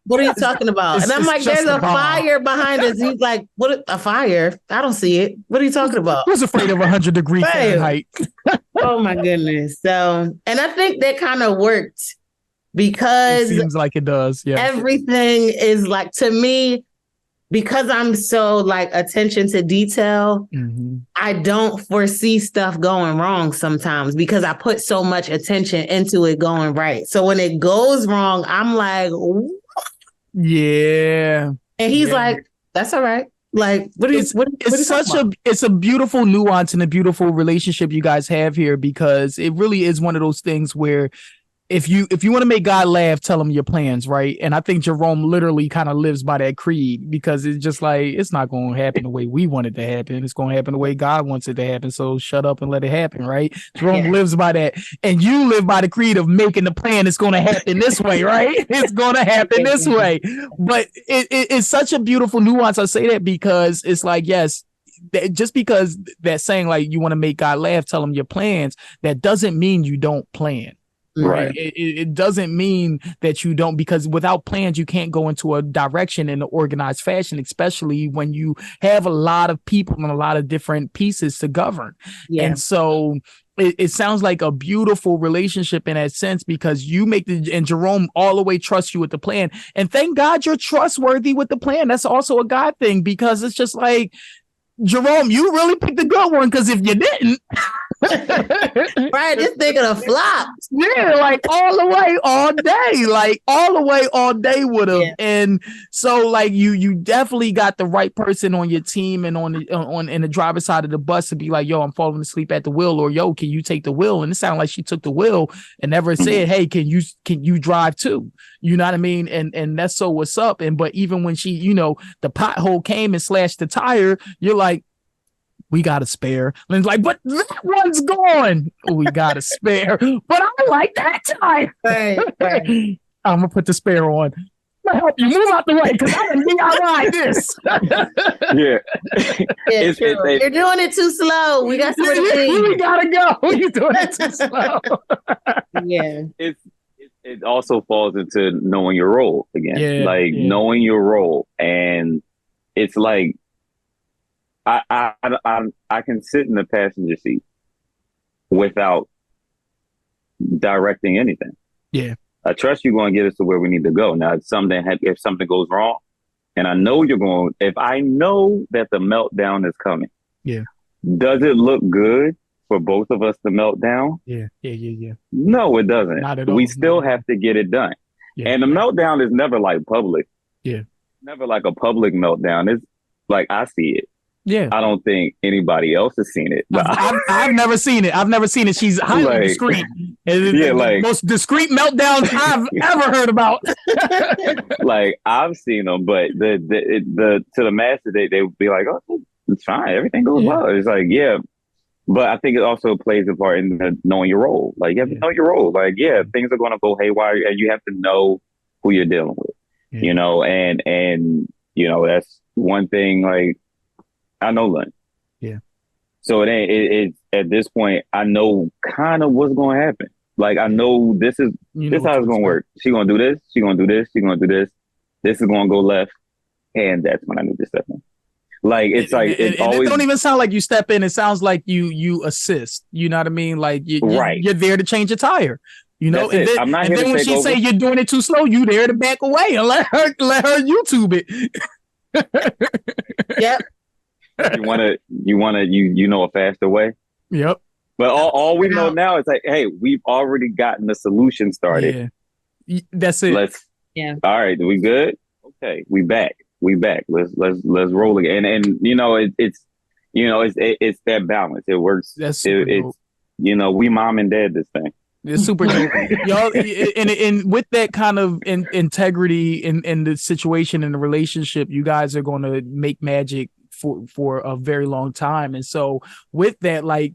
what are you talking about? And I'm like, there's a fire behind us. He's like, what? A fire? I don't see it. What are you talking about? Who's afraid of 100 degree Fahrenheit? Oh my goodness. So, and I think that kind of worked because it seems like it does. Yeah. Everything is like, to me, because I'm so like attention to detail, I don't foresee stuff going wrong sometimes because I put so much attention into it going right. So when it goes wrong, I'm like, what? Yeah. And he's like, that's all right. Like, it's a beautiful nuance and a beautiful relationship you guys have here, because it really is one of those things where if you want to make God laugh, tell him your plans, right? And I think Jerome literally kind of lives by that creed, because it's just like, it's not going to happen the way we want it to happen. It's going to happen the way God wants it to happen. So shut up and let it happen, right? Jerome lives by that. And you live by the creed of making the plan. It's going to happen this way, right? It's going to happen this way. But it's such a beautiful nuance. I say that because it's like, yes, just because that saying like you want to make God laugh, tell him your plans, that doesn't mean you don't plan. Right. It doesn't mean that you don't, because without plans, you can't go into a direction in an organized fashion, especially when you have a lot of people and a lot of different pieces to govern. Yeah. And so it sounds like a beautiful relationship in that sense, because you and Jerome all the way trust you with the plan. And thank God you're trustworthy with the plan. That's also a God thing, because it's just like, Jerome, you really picked a good one, because if you didn't, right, this nigga done flopped. Yeah, like all the way, all day, like all the way, all day with him. Yeah. And so, like you definitely got the right person on your team and on in the driver's side of the bus to be like, yo, I'm falling asleep at the wheel, or yo, can you take the wheel? And it sounded like she took the wheel and never said, hey, can you drive too? You know what I mean? And that's so what's up. And but even when she, the pothole came and slashed the tire, you're like, we got a spare. Lynn's like, but that one's gone. We got a spare, but I like that tire. Right. I'm gonna put the spare on. I'm gonna help you move out the way, because I didn't DIY this. You're doing it too slow. We got some things. We gotta go. You're doing it too slow. Yeah. It also falls into knowing your role again, knowing your role, and it's like, I can sit in the passenger seat without directing anything. Yeah, I trust you're going to get us to where we need to go. Now, if something goes wrong, and I know if I know that the meltdown is coming, does it look good for both of us to melt down? Yeah. No, it doesn't. Not at all. We still have to get it done. Yeah. And the meltdown is never like public. Yeah, never like a public meltdown. It's like I see it. Yeah, I don't think anybody else has seen it. But I've never seen it. I've never seen it. She's highly discreet. The most discreet meltdowns I've ever heard about. Like I've seen them, but to the masses, they would be like, "Oh, it's fine. Everything goes well." It's like, but I think it also plays a part in knowing your role. Like you have to know your role. Like things are going to go haywire, and you have to know who you're dealing with. And that's one thing. Like. I know Lynn. Yeah. So it's at this point, I know kind of what's going to happen. Like, I know this is how it's going to work. She's going to do this. She's going to do this. She's going to do this. This is going to go left. And that's when I need to step in. Like, it's it don't even sound like you step in. It sounds like you assist. You know what I mean? Like, you're there to change a tire. And then when she say you're doing it too slow, you there to back away and let her YouTube it. Yep. You know a faster way. Yep. But all we know now is like, hey, we've already gotten the solution started. Yeah. That's it. All right, we good? okay, we back. Let's roll again. And it's that balance. It works. That's super dope. It's we mom and dad this thing. It's super dope. Y'all, and with that kind of integrity in the situation and the relationship, you guys are going to make magic for a very long time. And so with that, like,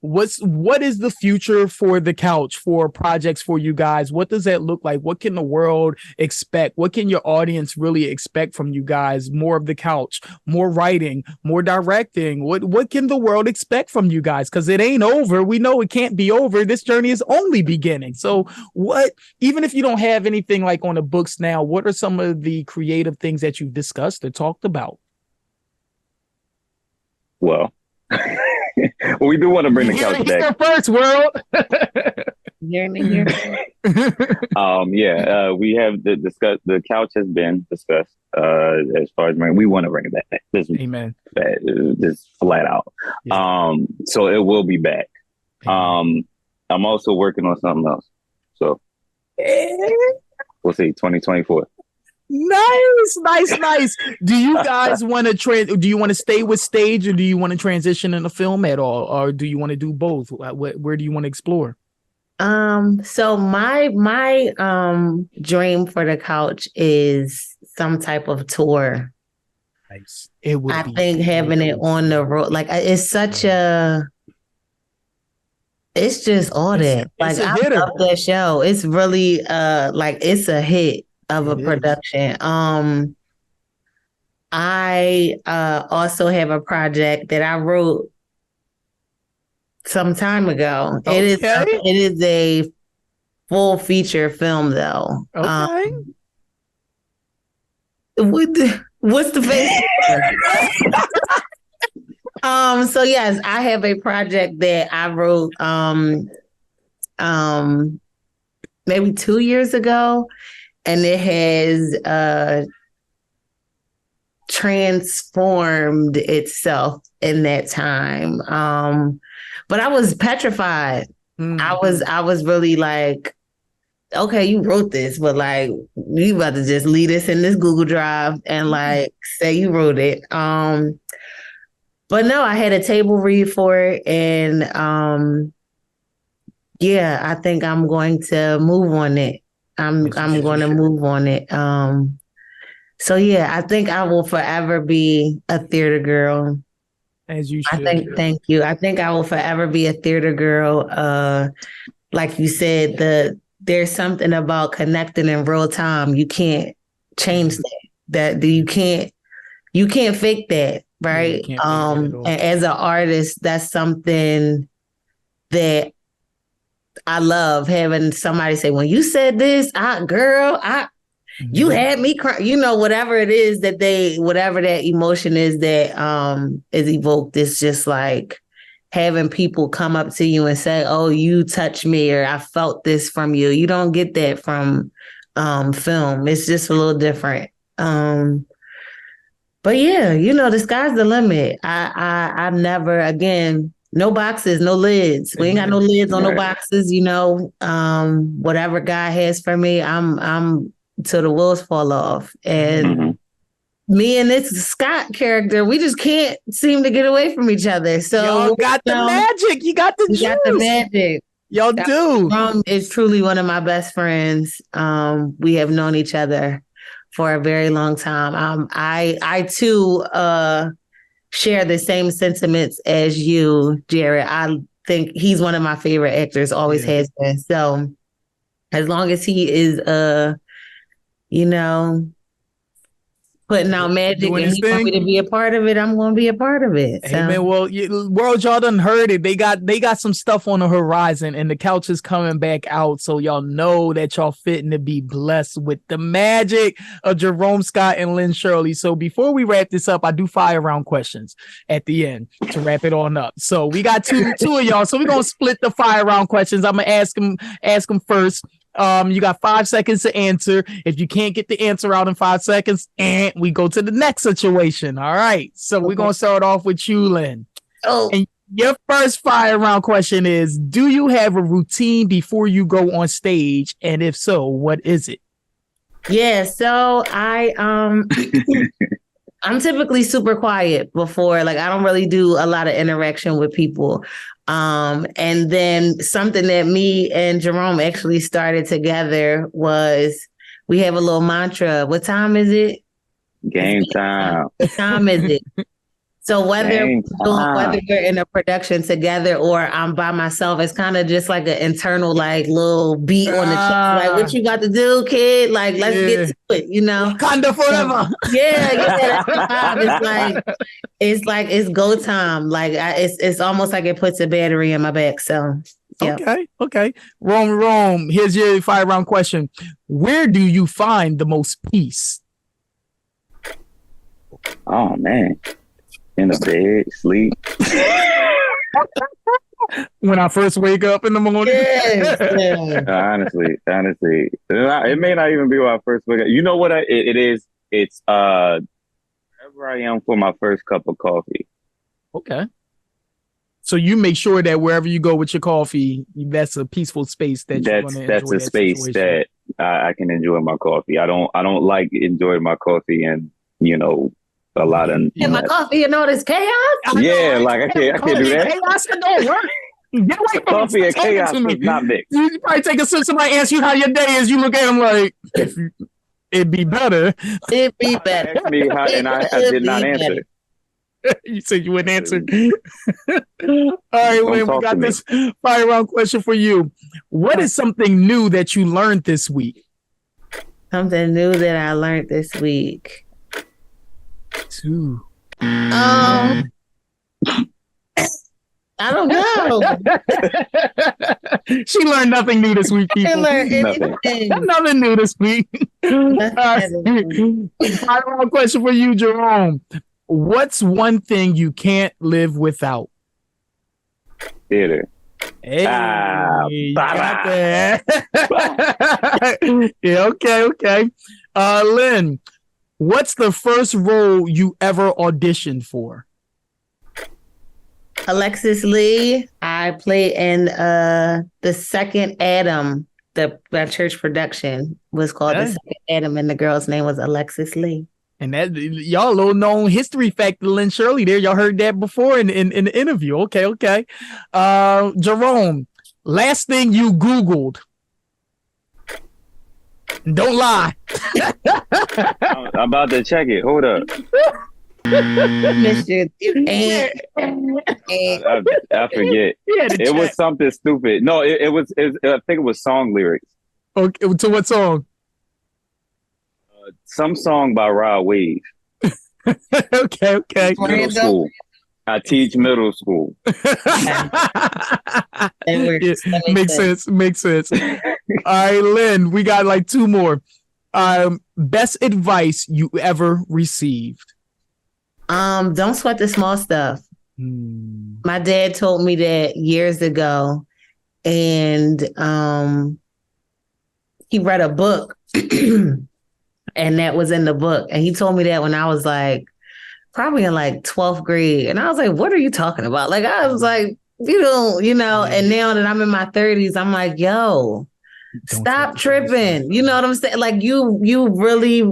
what is the future for the couch, for projects for you guys? What does that look like? What can the world expect? What can your audience really expect from you guys? More of the couch, more writing, more directing. What can the world expect from you guys? Because it ain't over. We know it can't be over. This journey is only beginning. So even if you don't have anything like on the books now, what are some of the creative things that you've discussed or talked about? Well, we do want to bring the couch back. First, world. We have discussed. The couch has been discussed. As far as we want to bring it back. Amen. Just flat out. Yeah. So it will be back. I'm also working on something else. So we'll see. 2024. Nice. Do you guys want to do you want to stay with stage, or do you want to transition into film at all, or do you want to do both? Where do you want to explore? So my dream for the couch is some type of tour. Nice. It would. I think having it on the road, like, it's such a. It's just all that. Like, I love that show. It's really like, it's a hit of a production. I also have a project that I wrote some time ago. Okay. It is a full feature film, though. Okay. What's the face? So yes, I have a project that I wrote maybe 2 years ago. And it has transformed itself in that time. But I was petrified. I was really like, okay, you wrote this, but like, you about to just leave this in this Google Drive and like say you wrote it. But no, I had a table read for it, and I think I'm going to move on it. I'm going to move on it. So yeah, I think I will forever be a theater girl. As you should. Thank you. I think I will forever be a theater girl. Like you said, there's something about connecting in real time. You can't change that. You can't fake that, right? And as an artist, that's something that I love, having somebody say, when you said this, you had me cry, whatever it is whatever that emotion is that is evoked. It's just like having people come up to you and say, oh, you touched me, or I felt this from you. You don't get that from film. It's just a little different. But yeah, the sky's the limit. I never, again, no boxes, no lids. We ain't got no lids on no boxes, whatever God has for me, I'm till the wheels fall off. And me and this Scott character, we just can't seem to get away from each other. So y'all got the magic. You got the juice. Got the magic. Y'all do. Jerome is truly one of my best friends. We have known each other for a very long time. I too share the same sentiments as you, Jared. I think he's one of my favorite actors, always has been. So as long as he is, putting out magic and he want me to be a part of it, I'm going to be a part of it. So. Amen. Well, world, y'all done heard it. They got some stuff on the horizon, and the couch is coming back out. So y'all know that y'all fitting to be blessed with the magic of Jerome Scott and Lynn Shirley. So before we wrap this up, I do fire round questions at the end to wrap it on up. So we got two of y'all. So we're going to split the fire round questions. I'm going to ask them first. You got 5 seconds to answer. If you can't get the answer out in 5 seconds, and we go to the next situation. All right. So we're going to start off with you, Lynn. Oh. And your first fire round question is, do you have a routine before you go on stage? And if so, what is it? Yeah, so I'm typically super quiet before, like I don't really do a lot of interaction with people. And then something that me and Jerome actually started together was we have a little mantra. What time is it? Game time. What time is it? So Game time. whether we're in a production together or I'm by myself, it's kind of just like an internal like little beat on the chest. Like, what you got to do, kid? Like, let's get to it, you know? Wakanda forever. Yeah, that's the vibe. It's go time. Like it's almost like it puts a battery in my back. So yeah. Okay. Rome. Here's your 5-round question. Where do you find the most peace? Oh man. In the bed, sleep. When I first wake up in the morning. Yes. Honestly, it may not even be when I first wake up. You know what it is? It's wherever I am for my first cup of coffee. Okay. So you make sure that wherever you go with your coffee, that's a peaceful space that you're going to enjoy. That's a space situation. That I can enjoy my coffee. I don't like enjoying my coffee and a lot of my coffee and all this chaos. Yeah, like I can't do that. Chaos and don't work. Get away from coffee and chaos is not mixed. You probably take a sip. Somebody asks you how your day is. You look at them like, it'd be better. It'd be better. Asked me how, and I did not answer. You said you wouldn't answer. All right, Lynn, we got this 5-round question for you. What is something new that you learned this week? Something new that I learned this week. I don't know. She learned nothing new this week, people. Nothing new this week. 5-round question for you, Jerome. What's one thing you can't live without? Theater. Hey, got that. Yeah, okay. Lynn, what's the first role you ever auditioned for? Alexis Lee. I played in the second Adam. The church production was called The Second Adam, and the girl's name was Alexis Lee. And that y'all little known history fact, Lynn Shirley there. Y'all heard that before in the interview. Okay. Jerome, last thing you Googled. Don't lie. I'm about to check it. Hold up. I forget. It was something stupid. No, it was. I think it was song lyrics. Okay, to what song? Some song by Rod Wave. Okay. Middle school. I teach middle school. Makes sense. All right, Lynn, we got like 2 more. Best advice you ever received? Don't sweat the small stuff. My dad told me that years ago, and he read a book. And that was in the book. And he told me that when I was like, probably in like 12th grade. And I was like, what are you talking about? Like, I was like, and now that I'm in my 30s, I'm like, yo, stop tripping. You know what I'm saying? Like you really,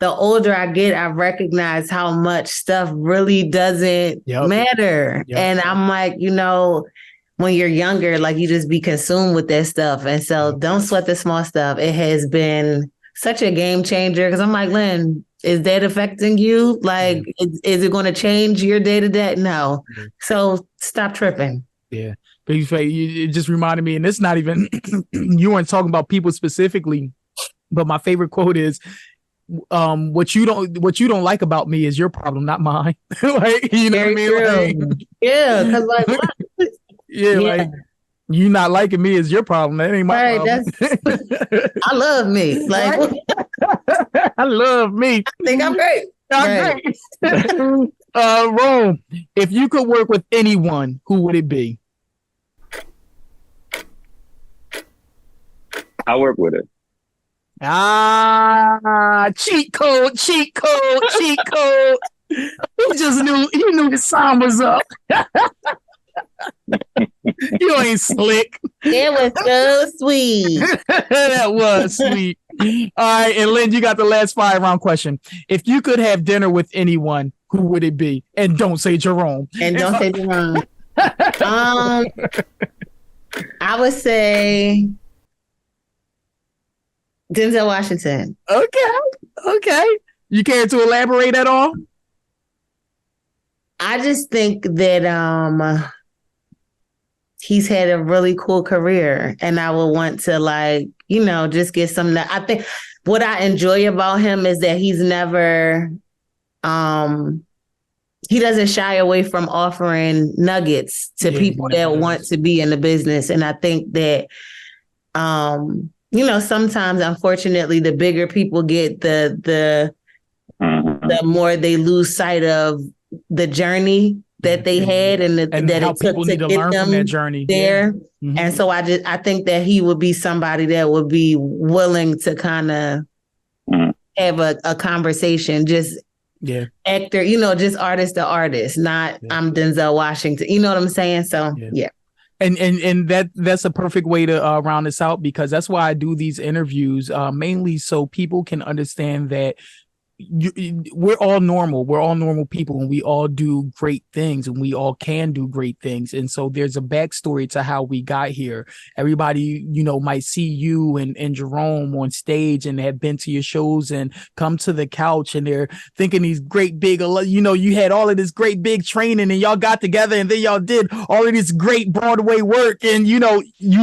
the older I get, I recognize how much stuff really doesn't matter. Yep. And I'm like, when you're younger, like you just be consumed with that stuff. And so don't sweat the small stuff. It has been such a game changer, because I'm like, Lynn, is that affecting you? Like, is it going to change your day to day? No. So stop tripping. Yeah. But it just reminded me, and it's not even, you weren't talking about people specifically, but my favorite quote is, what you don't like about me is your problem, not mine. Like, you know Very what I mean? Like, yeah. Cause like, like, you not liking me is your problem. That ain't my problem. I love me. Like, I love me. I think I'm great. Great. Rome, if you could work with anyone, who would it be? I work with her. Cheat code. He knew the sound was up. You ain't slick. It was so sweet. That was sweet. right, and Lynn, you got the last 5-round question. If you could have dinner with anyone, who would it be? And don't say Jerome. And don't say Jerome. I would say Denzel Washington. Okay. You care to elaborate at all? I just think that he's had a really cool career, and I would want to just get some. I think what I enjoy about him is that he's never, he doesn't shy away from offering nuggets to people that want to be in the business, and I think that, sometimes, unfortunately, the bigger people get, the more they lose sight of the journey that they had and that how it took people to need to get learn them from that journey there. Yeah. Mm-hmm. And so I think that he would be somebody that would be willing to kind of have a conversation, just actor, just artist to artist, not I'm Denzel Washington. You know what I'm saying? So yeah. And that's a perfect way to round this out, because that's why I do these interviews, mainly so people can understand that we're all normal. We're all normal people, and we all do great things, and we all can do great things. And so there's a backstory to how we got here. Everybody, might see you and Jerome on stage and have been to your shows and come to the couch, and they're thinking these great big, you had all of this great big training, and y'all got together, and then y'all did all of this great Broadway work, and you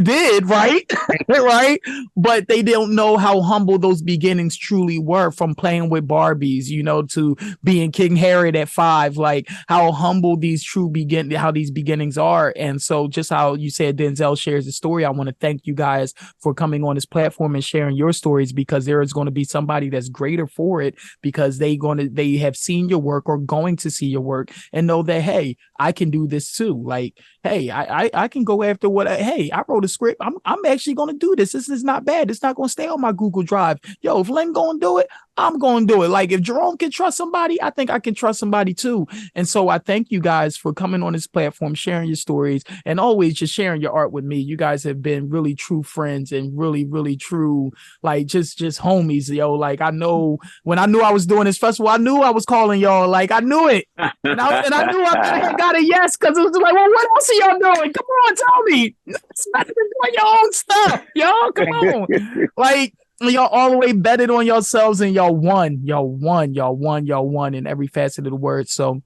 did, right? Right? But they don't know how humble those beginnings truly were, from playing with Barbies, to being King Herod at 5, like how humble these beginnings are. And so just how you said Denzel shares the story, I want to thank you guys for coming on this platform and sharing your stories, because there is going to be somebody that's greater for it, because they have seen your work or going to see your work and know that, hey, I can do this too. Like, hey, I can go after I wrote a script. I'm actually going to do this. This is not bad. It's not going to stay on my Google Drive. Yo, if Lynn going to do it, I'm going to do it. Like, if Jerome can trust somebody, I think I can trust somebody too. And so I thank you guys for coming on this platform, sharing your stories, and always just sharing your art with me. You guys have been really true friends and really, really true, like just homies, yo. Like, I know when I knew I was doing this festival, I knew I was calling y'all. Like, I knew it. And I knew I got a yes, because it was like, well, what else are y'all doing? Come on, tell me. It's better than doing your own stuff, y'all. Come on. Like, y'all all the way betted on yourselves, and y'all won in every facet of the word. So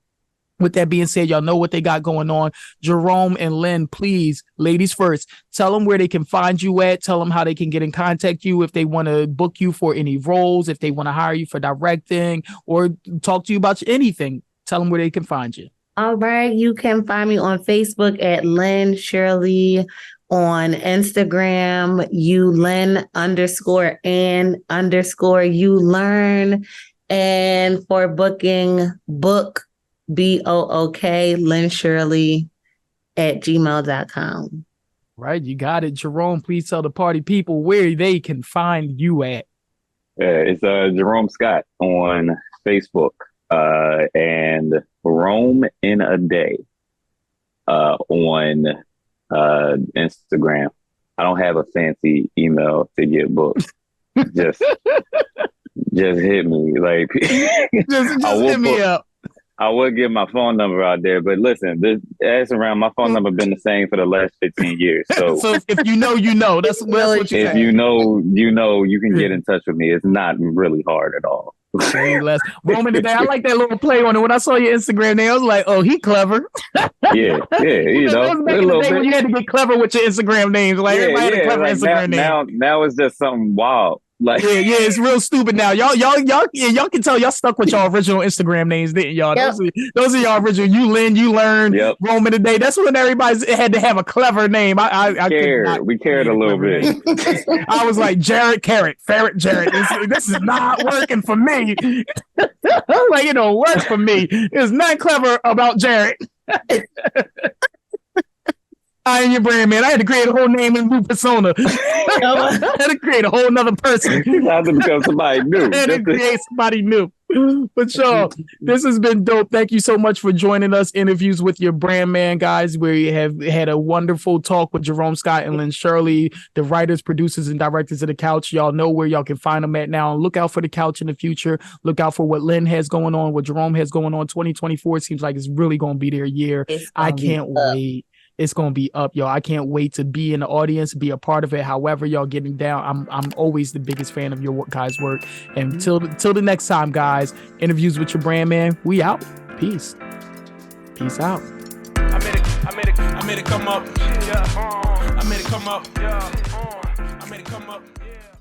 with that being said, y'all know what they got going on. Jerome and Lynn, please, ladies first, tell them where they can find you at. Tell them how they can get in contact you if they want to book you for any roles, if they want to hire you for directing or talk to you about anything. Tell them where they can find you. All right. You can find me on Facebook at Lynn Shirley, on Instagram, ULynn_and_you_learn. And for booking, book, BOOK, Lynn Shirley at gmail.com. Right. You got it. Jerome, please tell the party people where they can find you at. Yeah, it's Jerome Scott on Facebook, and Rome in a Day on Instagram. I don't have a fancy email to get booked. Just hit me. Like, just hit me up. I would give my phone number out there, but listen, this around my phone number been the same for the last 15 years. So, if you know, you know. That's what you if say. you know, you can get in touch with me. It's not really hard at all. Roman today, I like that little play on it. When I saw your Instagram name, I was like, "Oh, he clever." Yeah, you know, back in the day when you had to get clever with your Instagram names, like everybody had a clever Instagram name. Now it's just something wild. Like, yeah, it's real stupid now. Y'all can tell y'all stuck with y'all original Instagram names, didn't y'all? Yep. Those are y'all original. You Lynn, you learn, Roman today. That's when everybody had to have a clever name. I cared. We cared a little bit. I was like Jared Carrot, Ferret Jared. This is not working for me. I'm like, it don't work for me. There's nothing clever about Jared. I am your brand, man. I had to create a whole name and new persona. I had to create a whole nother person. You have to become somebody new. I had to create somebody new. But y'all, this has been dope. Thank you so much for joining us. Interviews with your brand man, guys. We have had a wonderful talk with Jerome Scott and Lynn Shirley, the writers, producers, and directors of The Couch. Y'all know where y'all can find them at now. Look out for The Couch in the future. Look out for what Lynn has going on, what Jerome has going on. 2024 seems like it's really going to be their year. I can't wait. It's going to be up, y'all. I can't wait to be in the audience, be a part of it. However y'all getting down, I'm always the biggest fan of your guys' work. And till the next time, guys, interviews with your brand man. We out. Peace. Peace out. I made it come up. Yeah. I made it come up. Yeah. I made it come up. Yeah.